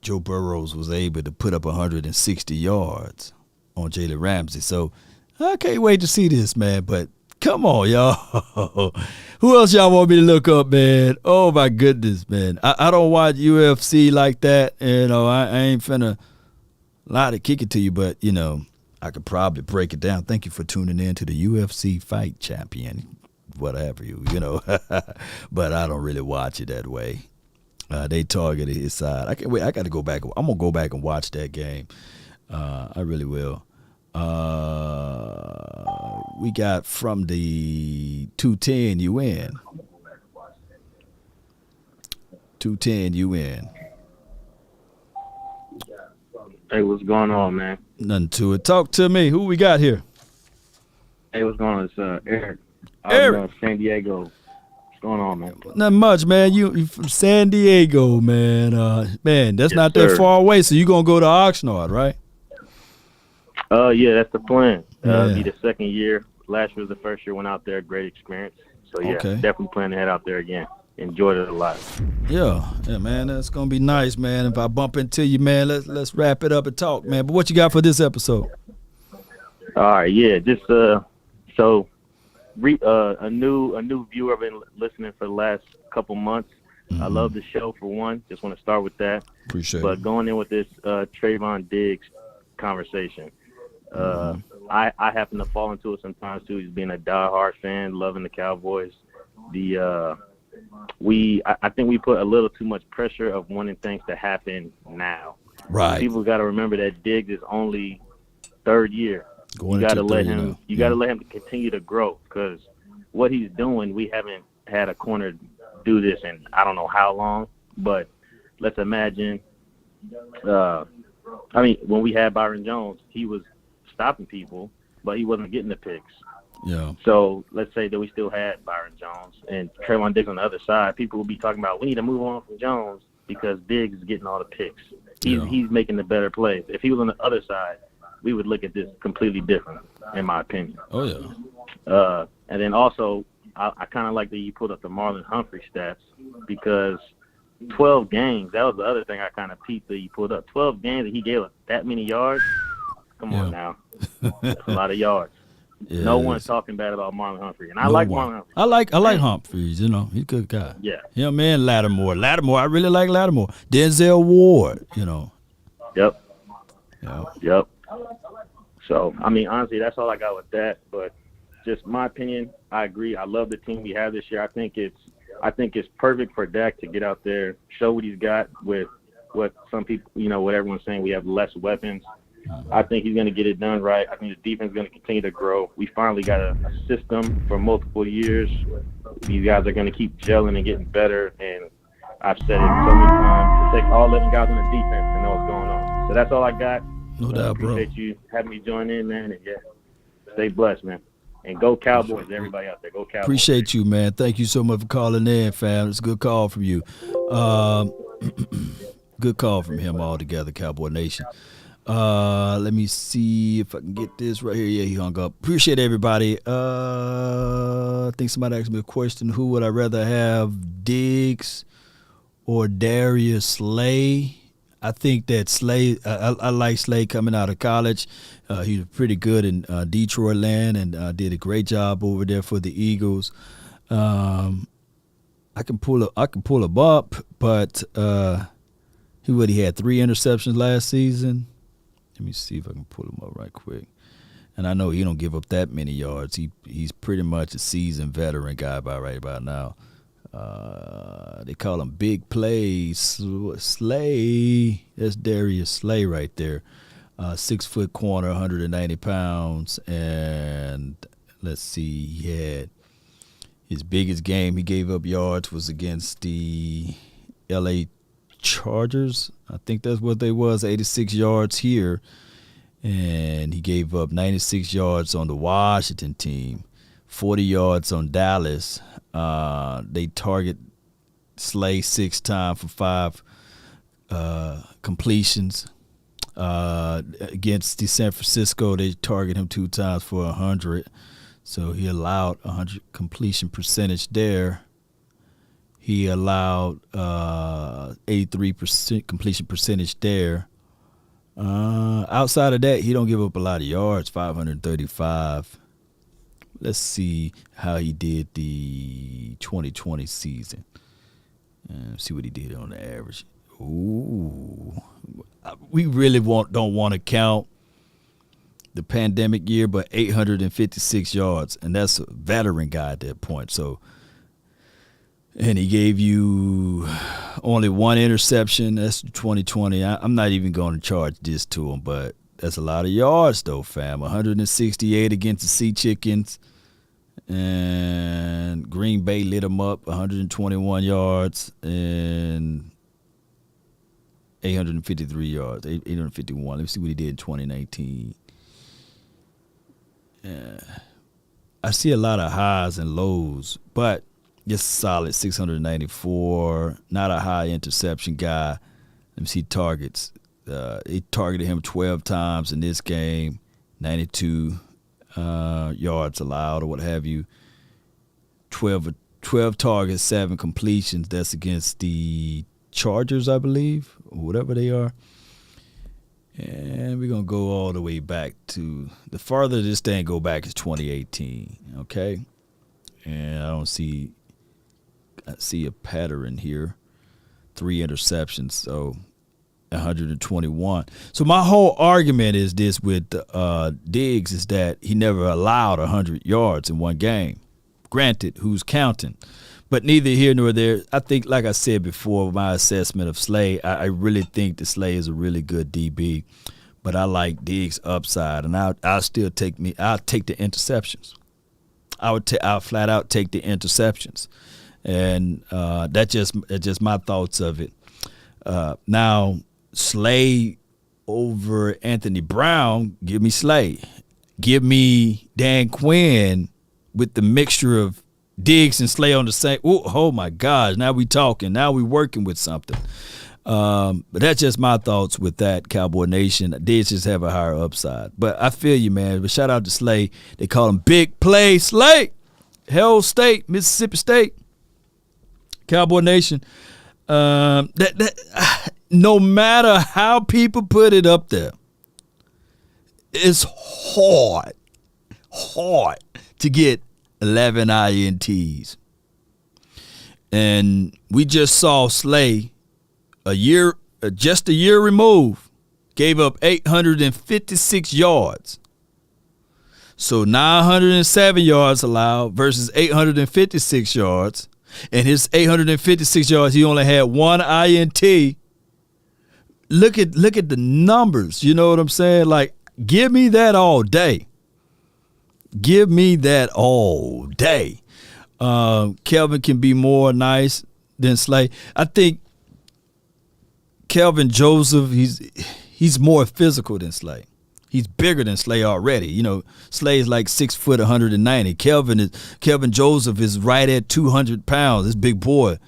Joe Burrows was able to put up 160 yards on Jalen Ramsey. So I can't wait to see this, man. But come on, y'all. Who else y'all want me to look up, man? Oh, my goodness, man. I don't watch UFC like that. You know, I ain't finna lie to kick it to you, but, you know, I could probably break it down. Thank you for tuning in to the UFC Fight Champion, whatever you know. But I don't really watch it that way. They targeted his side. I can't wait. I got to go back. I'm gonna go back and watch that game. I really will. We got from the 210 UN. 210 UN. Hey, what's going on, man? Nothing to it. Talk to me. Who we got here? Hey, what's going on? It's Eric. Eric. San Diego. Going on, man? Not much, man. You from San Diego, man. Man, that's Yes, not that sir. far away. So you gonna go to Oxnard, right? Yeah, that's the plan. Yeah. It'll be the second year. Last year was the first year. Went out there, great experience. So yeah, Okay. definitely plan to head out there again. Enjoyed it a lot. Yeah, man. That's gonna be nice, man. If I bump into you, man, let's wrap it up and talk, man. But what you got for this episode? All right, yeah, just so. A new viewer. I've been listening for the last couple months. I love the show for one. Just want to start with that. Appreciate it. But going in with this Trevon Diggs conversation, I happen to fall into it sometimes too. He's being a diehard fan, loving the Cowboys. I think we put a little too much pressure of wanting things to happen now. Right. People got to remember that Diggs is only third year. Going You got to into let third, him. You got to let him continue to grow, because what he's doing, we haven't had a corner do this in I don't know how long. But let's imagine. When we had Byron Jones, he was stopping people, but he wasn't getting the picks. Yeah. So let's say that we still had Byron Jones and Trevon Diggs on the other side. People will be talking about we need to move on from Jones because Diggs is getting all the picks. He's making the better plays. If he was on the other side, we would look at this completely different, in my opinion. Oh, yeah. And then also, I kind of like that you put up the Marlon Humphrey stats, because 12 games, that was the other thing I kind of peeped that you put up. 12 games that he gave us that many yards. Come on now. That's a lot of yards. Yeah, no one's talking bad about Marlon Humphrey. And I like Marlon Humphrey. I like Humphreys, you know. He's a good guy. Yeah. Yeah, man, Lattimore. I really like Lattimore. Denzel Ward, you know. Yep. Yeah. Yep. So, honestly, that's all I got with that. But just my opinion, I agree. I love the team we have this year. I think it's perfect for Dak to get out there, show what he's got with what some people, what everyone's saying, we have less weapons. I think he's going to get it done right. I think the defense is going to continue to grow. We finally got a system for multiple years. These guys are going to keep gelling and getting better. And I've said it so many times, to take all 11 guys on the defense and know So that's all I got. No doubt, bro. Appreciate you having me join in, man. And yeah, stay blessed, man. And go Cowboys, everybody out there. Go Cowboys. Appreciate you, man. Thank you so much for calling in, fam. It's a good call from you. Good call from him altogether, Cowboy Nation. Let me see if I can get this right here. Yeah, he hung up. Appreciate everybody. I think somebody asked me a question. Who would I rather have, Diggs or Darius Slay? I think that Slay, I like Slay coming out of college. He was pretty good in Detroit land and did a great job over there for the Eagles. I can pull him up, but he had 3 interceptions last season. Let me see if I can pull him up right quick. And I know he don't give up that many yards. He's pretty much a seasoned veteran guy right about now. They call him Big Play Slay. That's Darius Slay right there. 6-foot corner, 190 pounds. And let's see, he had his biggest game he gave up yards was against the L.A. Chargers. I think that's what they was, 86 yards here. And he gave up 96 yards on the Washington team, 40 yards on Dallas. They target Slay 6 times for 5 completions. Against the San Francisco, they target him 2 times for 100. So he allowed 100 completion percentage there. He allowed 83% completion percentage there. Outside of that, he don't give up a lot of yards, 535. Let's see how he did the 2020 season. See what he did on the average. Ooh. We really don't want to count the pandemic year, but 856 yards, and that's a veteran guy at that point. So, and he gave you only 1 interception. That's 2020. I'm not even going to charge this to him, but that's a lot of yards, though, fam. 168 against the Sea Chickens, and Green Bay lit him up, 121 yards, and 853 yards, 851. Let me see what he did in 2019. I see a lot of highs and lows, but just solid 694. Not a high interception guy. Let me see targets. He targeted him 12 times in this game, 92 yards allowed or what have you. 12 targets, 7 completions. That's against the Chargers, I believe, or whatever they are. And we're going to go all the way back to the farther this thing go back is 2018, okay? And I see a pattern here. 3 interceptions, so 121. So my whole argument is this with Diggs is that he never allowed 100 yards in one game. Granted, who's counting? But neither here nor there. I think, like I said before, my assessment of Slay, I really think that Slay is a really good DB. But I like Diggs' upside, and I'll take the interceptions. I'll flat out take the interceptions, and that's just my thoughts of it. Now, Slay over Anthony Brown, give me Slay. Give me Dan Quinn with the mixture of Diggs and Slay on the same. Oh my gosh! Now we talking. Now we working with something. But that's just my thoughts with that, Cowboy Nation. Diggs just have a higher upside. But I feel you, man. But shout out to Slay. They call him Big Play Slay. Hell State, Mississippi State. Cowboy Nation. No matter how people put it up there, it's hard to get 11 INTs. And we just saw Slay just a year removed, gave up 856 yards. So 907 yards allowed versus 856 yards. And his 856 yards, he only had 1 INT. Look at the numbers. You know what I'm saying? Like, give me that all day. Give me that all day. Kelvin can be more nice than Slay. I think Kelvin Joseph, he's more physical than Slay. He's bigger than Slay already. You know, Slay is like 6 foot, 190. Kelvin Joseph is right at 200 pounds. This big boy,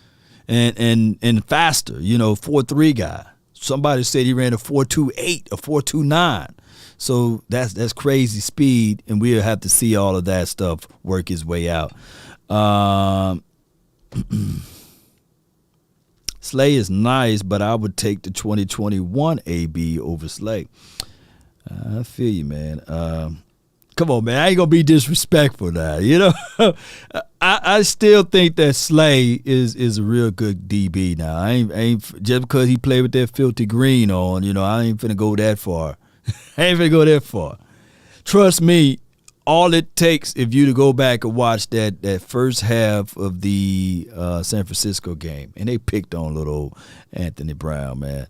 and faster. You know, 4.3 guy. Somebody said he ran a 4.28, a 4.29. So that's crazy speed, and we'll have to see all of that stuff work his way out. Slay is nice, but I would take the 2021 AB over Slay. I feel you, man. Come on, man. I ain't gonna be disrespectful now. You know, I still think that Slay is a real good DB now. I ain't just because he played with that filthy green on. You know, I ain't finna go that far. I ain't finna go that far. Trust me. All it takes if you to go back and watch that first half of the San Francisco game, and they picked on little Anthony Brown, man.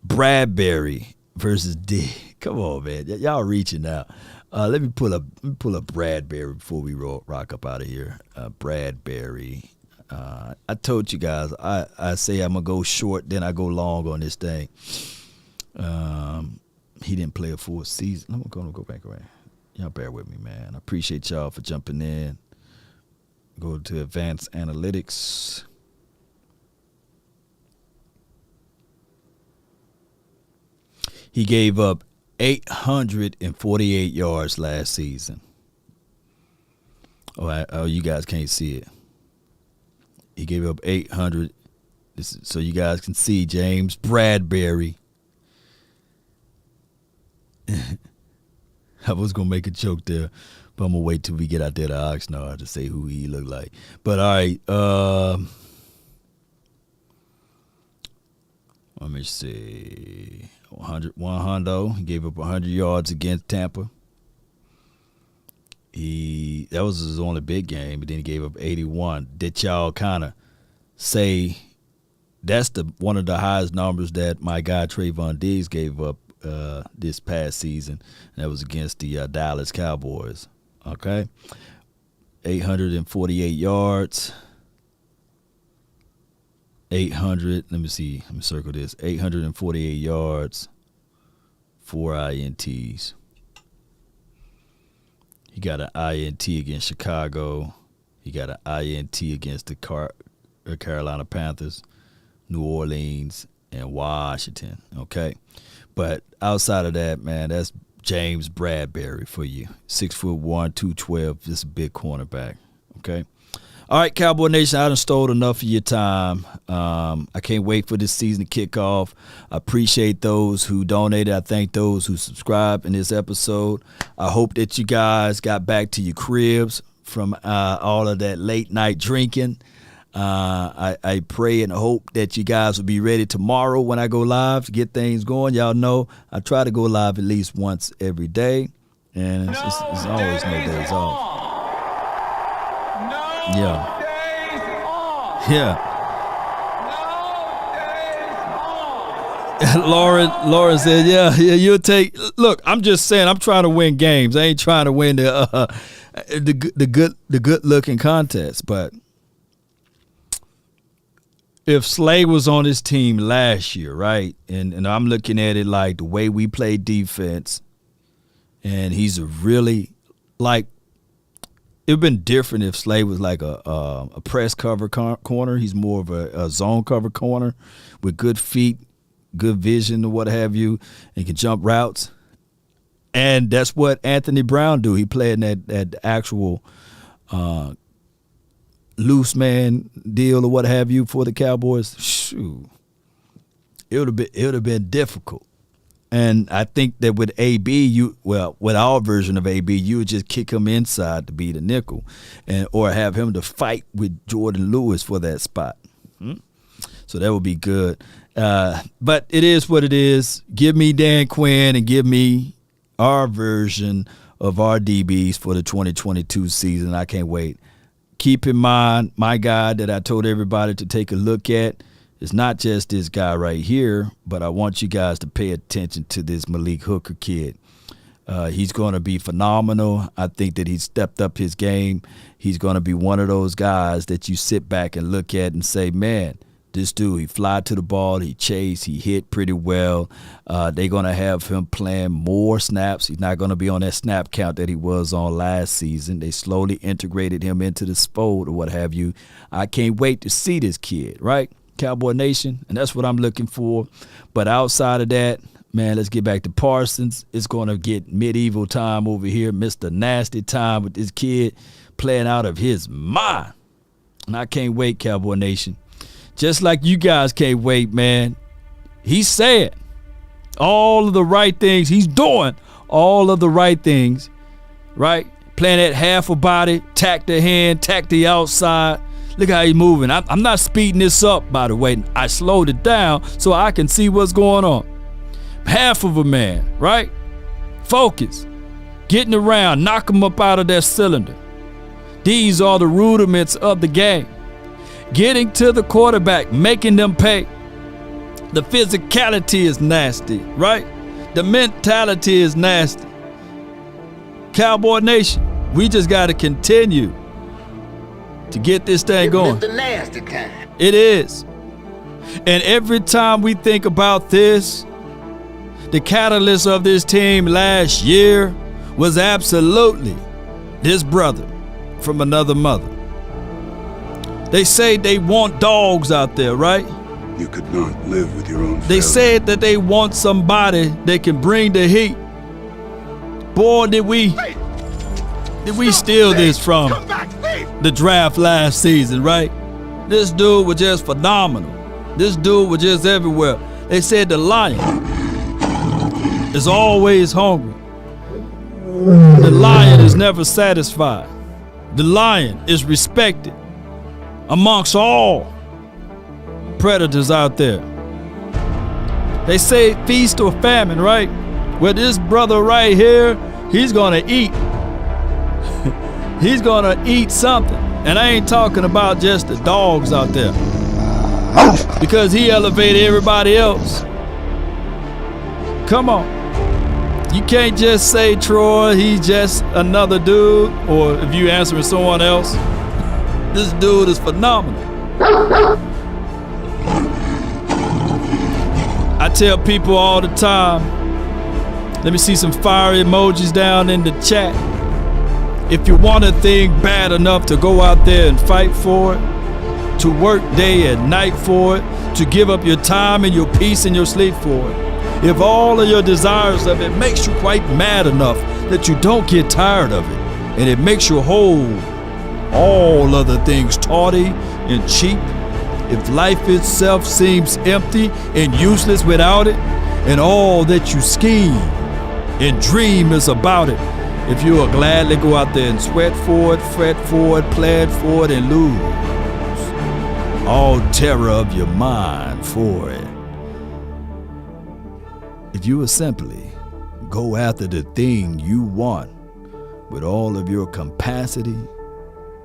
Bradbury versus D. Come on, man. Y'all reaching out. Let me pull up Bradbury before we rock up out of here. Bradbury. I told you guys, I say I'm going to go short, then I go long on this thing. He didn't play a full season. I'm going to go back around. Y'all bear with me, man. I appreciate y'all for jumping in. Go to advanced analytics. He gave up 848 yards last season. Oh, you guys can't see it. He gave up 800. So you guys can see James Bradbury. I was going to make a joke there, but I'm going to wait till we get out there to Oxnard to say who he looked like. But, all right. Let me see. 100 He gave up 100 yards against Tampa. That was his only big game, but then he gave up 81. Did y'all kind of say that's one of the highest numbers that my guy Trevon Diggs gave up this past season? And that was against the Dallas Cowboys. Okay, 848 yards. 800. Let me see. Let me circle this. 848 yards, 4 INTs. He got an INT against Chicago. He got an INT against the Carolina Panthers, New Orleans, and Washington. Okay, but outside of that, man, that's James Bradbury for you. 6'1", 212. Just a big cornerback. Okay. All right, Cowboy Nation, I done stole enough of your time. I can't wait for this season to kick off. I appreciate those who donated. I thank those who subscribed in this episode. I hope that you guys got back to your cribs from all of that late night drinking. I pray and hope that you guys will be ready tomorrow when I go live to get things going. Y'all know I try to go live at least once every day, and it's always no days off. Yeah. Lauren said, yeah, you'll take. Look, I'm just saying, I'm trying to win games. I ain't trying to win the good looking contest. But if Slay was on his team last year, right, and I'm looking at it like the way we play defense, and he's a really like. It would have been different if Slay was like a press cover corner. He's more of a zone cover corner with good feet, good vision, or what have you, and can jump routes. And that's what Anthony Brown do. He played in that actual loose man deal or what have you for the Cowboys. Shoot, it would have been difficult. And I think that with AB, with our version of AB, you would just kick him inside to be the nickel, or have him to fight with Jordan Lewis for that spot. So that would be good. But it is what it is. Give me Dan Quinn and give me our version of our DBs for the 2022 season. I can't wait. Keep in mind, my guy that I told everybody to take a look at, it's not just this guy right here, but I want you guys to pay attention to this Malik Hooker kid. He's going to be phenomenal. I think that he's stepped up his game. He's going to be one of those guys that you sit back and look at and say, man, This dude, he fly to the ball, he chase, he hit pretty well. They're going to have him playing more snaps. He's not going to be on that snap count that he was on last season. They slowly integrated him into the fold or what have you. I can't wait to see this kid, right? Cowboy Nation, and that's what I'm looking for. But outside of that, man, let's get back to Parsons. It's going to get medieval time over here, Mr. Nasty time with this kid playing out of his mind. And I can't wait, Cowboy Nation. Just like you guys can't wait, man. He's saying all of the right things. He's doing all of the right things, right? Playing that half a body, tack the hand, tack the outside. Look how he's moving. I'm not speeding this up, by the way. I slowed it down so I can see what's going on. Half of a man, right? Focus. Getting around, knock him up out of that cylinder. These are the rudiments of the game. Getting to the quarterback, making them pay. The physicality is nasty, right? The mentality is nasty. Cowboy Nation, we just got to continue to get this thing going. It's the nasty kind. It is. And every time we think about this, the catalyst of this team last year was absolutely this brother from another mother. They say they want dogs out there, right? You could not live with your own They said that they want somebody that can bring the heat. Boy, did we steal this from the draft last season, right? This dude was just phenomenal. This dude was just everywhere. They said the lion is always hungry. The lion is never satisfied. The lion is respected amongst all predators out there. They say feast or famine, right? Well, this brother right here, he's gonna eat. He's gonna eat something. And I ain't talking about just the dogs out there, because he elevated everybody else. Come on. You can't just say Troy, he's just another dude, or if you answering someone else, this dude is phenomenal. I tell people all the time, let me see some fire emojis down in the chat. If you want a thing bad enough to go out there and fight for it, to work day and night for it, to give up your time and your peace and your sleep for it, if all of your desires of it makes you quite mad enough that you don't get tired of it, and it makes you whole, all other things tawdry and cheap, if life itself seems empty and useless without it, and all that you scheme and dream is about it, if you will gladly go out there and sweat for it, fret for it, plan for it, and lose all terror of your mind for it, if you will simply go after the thing you want with all of your capacity,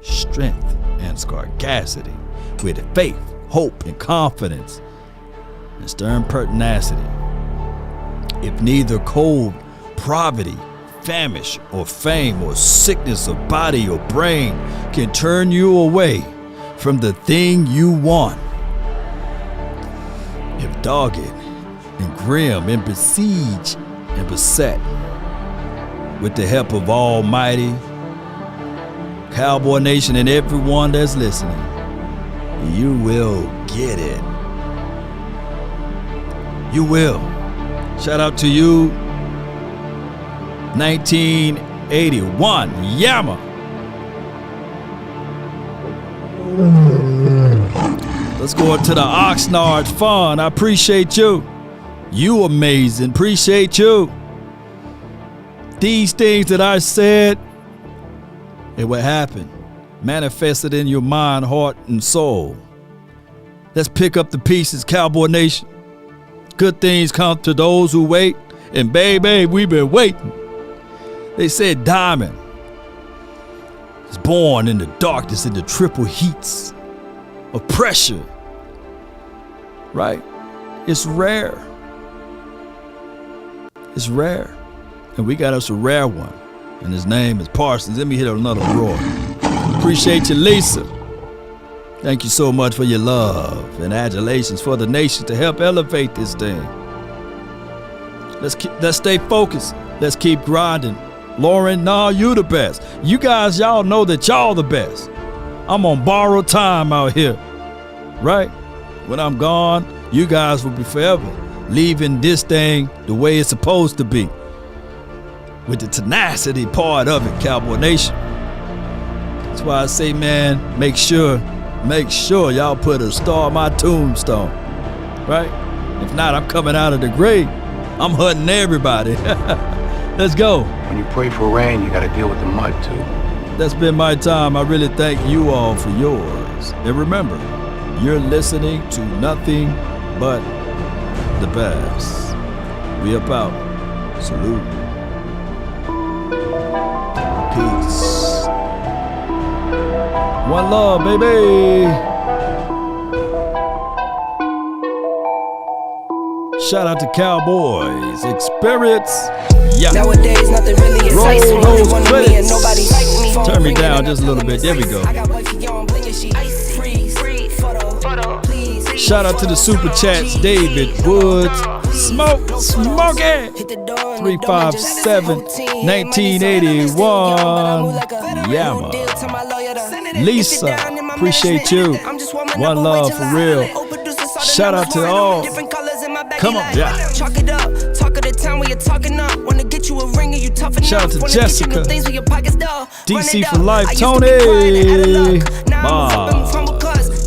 strength, and scarcity, with faith, hope, and confidence, and stern pertinacity, if neither cold poverty, famish, or fame, or sickness of body or brain can turn you away from the thing you want, if dogged and grim and besieged and beset, with the help of Almighty, Cowboy Nation, and everyone that's listening, you will get it. You will. Shout out to you, 1981 Yama. Let's go to the Oxnard Fun. I appreciate you. You amazing. Appreciate you. These things that I said, it will happen. Manifested in your mind, heart, and soul. Let's pick up the pieces, Cowboy Nation. Good things come to those who wait. And baby, we've been waiting. They said diamond is born in the darkness, in the triple heats of pressure. Right? It's rare. It's rare. And we got us a rare one. And his name is Parsons. Let me hit another roar. Appreciate you, Lisa. Thank you so much for your love and adulations for the nation to help elevate this thing. Let's stay focused. Let's keep grinding. Lauren, nah, you the best. You guys, y'all know that y'all the best. I'm on borrowed time out here, right? When I'm gone, you guys will be forever leaving this thing the way it's supposed to be. With the tenacity part of it, Cowboy Nation. That's why I say, man, make sure y'all put a star on my tombstone, right? If not, I'm coming out of the grave. I'm hunting everybody. Let's go. When you pray for rain, you got to deal with the mud too. That's been my time. I really thank you all for yours. And remember, you're listening to nothing but the best. We about. Salute. Peace. One love, baby. Shout out to Cowboys Experience. Yeah. Nowadays, nothing really excites me. Roll those One of me and nobody credits. like me. Turn me down just a little bit. There we go. Shout out to the super chats. David Woods. Smokey. 357 1981. Yama. Lisa. Appreciate you. One love for real. Shout out to all. Come on, yeah. Chalk it up. Talk of the town where you're talking up. Wanna get you a ring and you tough enough. Shout out to Jessica. DC for life, Tony.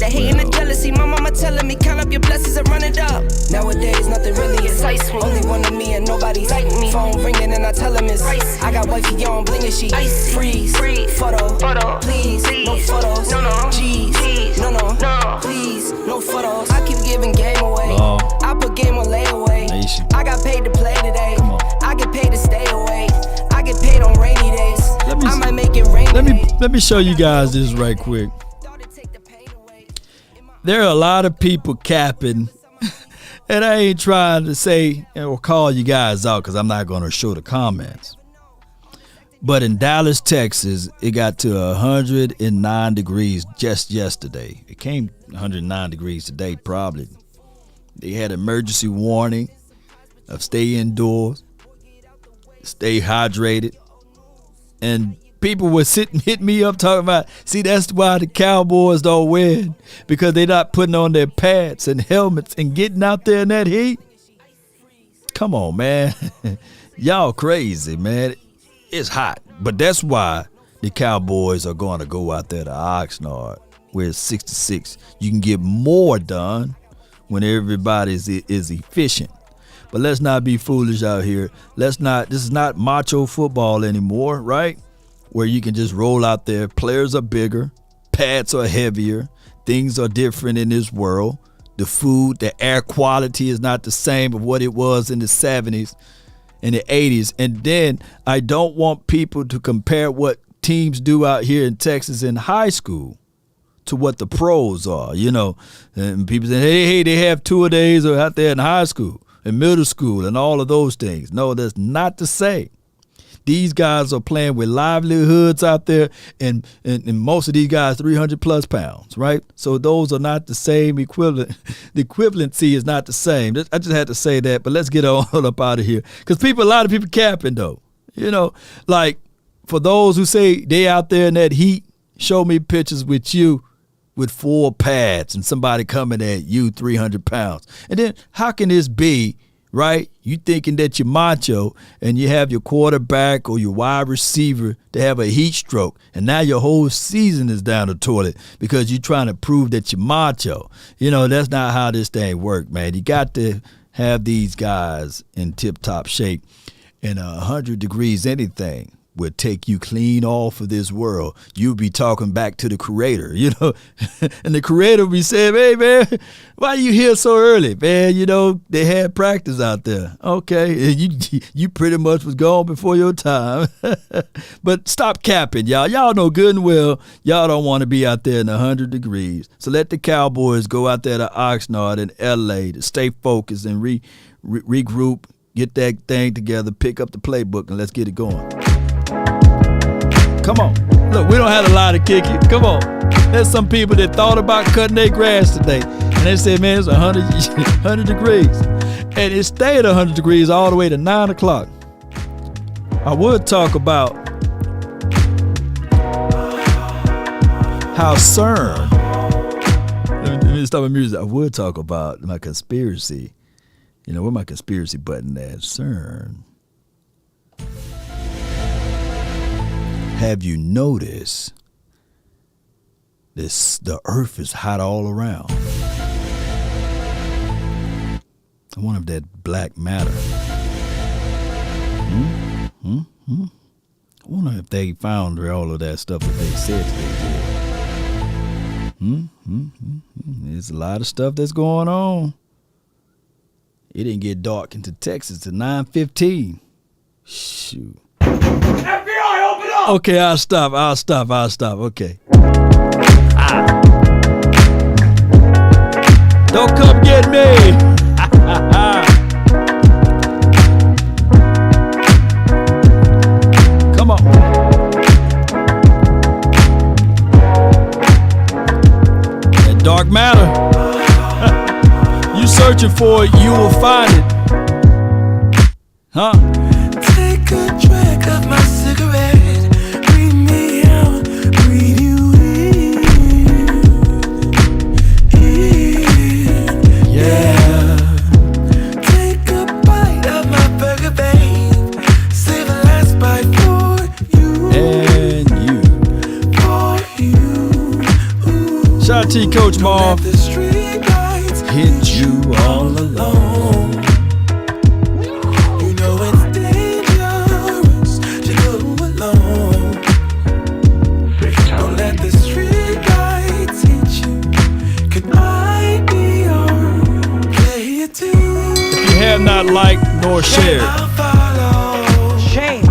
The hate and the jealousy, my mama telling me count up your blessings and run it up. Nowadays, nothing really excites me. Only one of me and nobody like me. Phone ringing and I tell him it's ice. I got wifey on bling and she freeze. Photo, please, no photos. No, G's, no, please, no photos. I keep giving game away. I put game on layaway. I got paid to play today. I get paid to stay away. I get paid on rainy days. I might make it rain. Let me show you guys this right quick. There are a lot of people capping, and I ain't trying to say or call you guys out because I'm not going to show the comments. But in Dallas, Texas, it got to 109 degrees just yesterday. It came 109 degrees today, probably. They had emergency warning of stay indoors, stay hydrated, and people were hitting me up talking about, see, that's why the Cowboys don't win, because they're not putting on their pads and helmets and getting out there in that heat. Come on, man. Y'all crazy, man. It's hot. But that's why the Cowboys are going to go out there to Oxnard, where it's 66. You can get more done when everybody is efficient. But let's not be foolish out here. This is not macho football anymore, right? Where you can just roll out there. Players are bigger. Pads are heavier. Things are different in this world. The food, the air quality is not the same of what it was in the 70s and the 80s. And then I don't want people to compare what teams do out here in Texas in high school to what the pros are, you know. And people say, hey, they have 2-a-days out there in high school and middle school and all of those things. No, that's not the same. These guys are playing with livelihoods out there, and most of these guys 300-plus pounds, right? So those are not the same equivalent. The equivalency is not the same. I just had to say that, but let's get on up out of here. Because a lot of people capping, though. You know, like, for those who say they out there in that heat, show me pictures with you with 4 pads and somebody coming at you 300 pounds. And then how can this be, right? You thinking that you're macho and you have your quarterback or your wide receiver to have a heat stroke, and now your whole season is down the toilet because you're trying to prove that you're macho. You know, that's not how this thing works, man. You got to have these guys in tip-top shape. And 100 degrees anything would take you clean off of this world. You'll be talking back to the creator, you know, and the creator will be saying, hey, man, why you here so early? Man, you know, they had practice out there. Okay, you pretty much was gone before your time. But stop capping, y'all. Y'all know good and well y'all don't want to be out there in 100 degrees. So let the Cowboys go out there to Oxnard and L.A. to stay focused and regroup, get that thing together, pick up the playbook, and let's get it going. Come on. Look, we don't have a lot to kick it. Come on. There's some people that thought about cutting their grass today. And they said, man, it's 100 degrees. And it stayed 100 degrees all the way to 9 o'clock. I would talk about how CERN. Let me stop my music. I would talk about my conspiracy. You know, where my conspiracy button at? CERN. Have you noticed the earth is hot all around? I wonder if that black matter. I wonder if they found all of that stuff that they said they did. There's a lot of stuff that's going on. It didn't get dark into Texas till 9:15. Shoot. FBI, open up! Okay, I'll stop. Okay. Don't come get me! Come on. That dark matter. You searching for it, you will find it. Huh? Take a drag of my cigarette. Breathe me out, breathe you in. Yeah. Take a bite of my burger, babe. Save the last bite for you. And you. For you. Shout out to you, Coach Marv. Hit you all alone. You know it's dangerous to go alone. Don't let the street lights hit you. Could I be your player too? If you have not liked nor shared, I'll follow. Shame.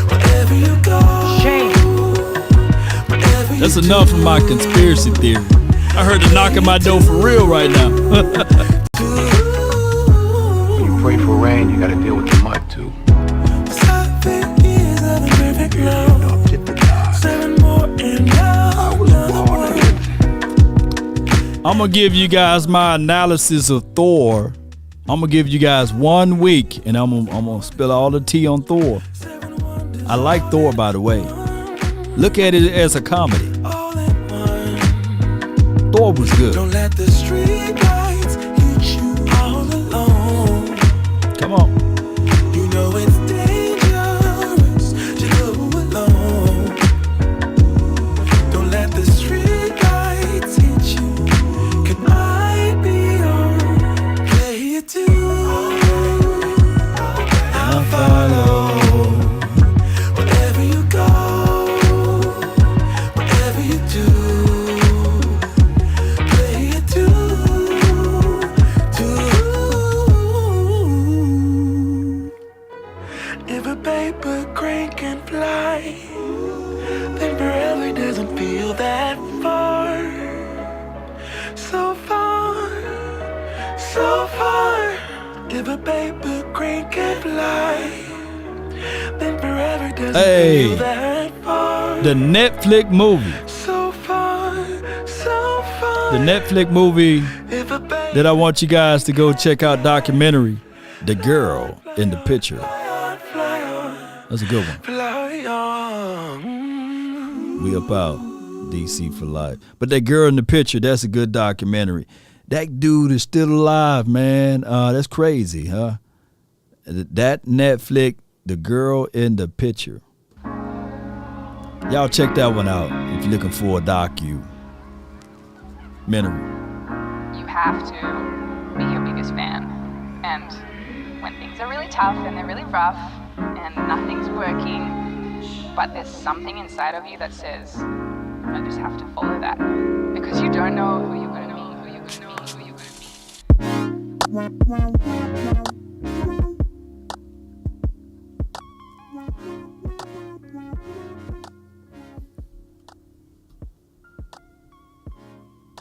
Wherever you go. Shame. that's enough of my conspiracy theory. I heard a knock at my door for real right now. When you pray for rain, you gotta deal with the mud too. 7 years of a perfect love. 7 more and now. I'm going to give you guys my analysis of Thor. I'm going to give you guys 1 week, and I'm going to spill all the tea on Thor. I like Thor, by the way. Look at it as a comedy. Thor was good. Don't let the street lights hit you all alone. Come on. You know it's dangerous to go alone. Don't let the street lights hit you. Can I be your player too? I'll follow. Wherever you go, whatever you do. If a paper crane can fly, then forever doesn't feel that far. So far, so far. If a paper crane can fly, then forever doesn't feel that far. The Netflix movie. So far, so far. The Netflix movie that I want you guys to go check out, documentary, The Girl in the Picture. That's a good one. We up out. DC for life. But that girl in the picture, that's a good documentary. That dude is still alive, man. That's crazy, huh? That Netflix, The Girl in the Picture. Y'all check that one out if you're looking for a documentary. You have to be your biggest fan. And when things are really tough and they're really rough and nothing's working, but there's something inside of you that says, I just have to follow that. Because you don't know who you're going to meet, who you're going to meet, who you're going to meet.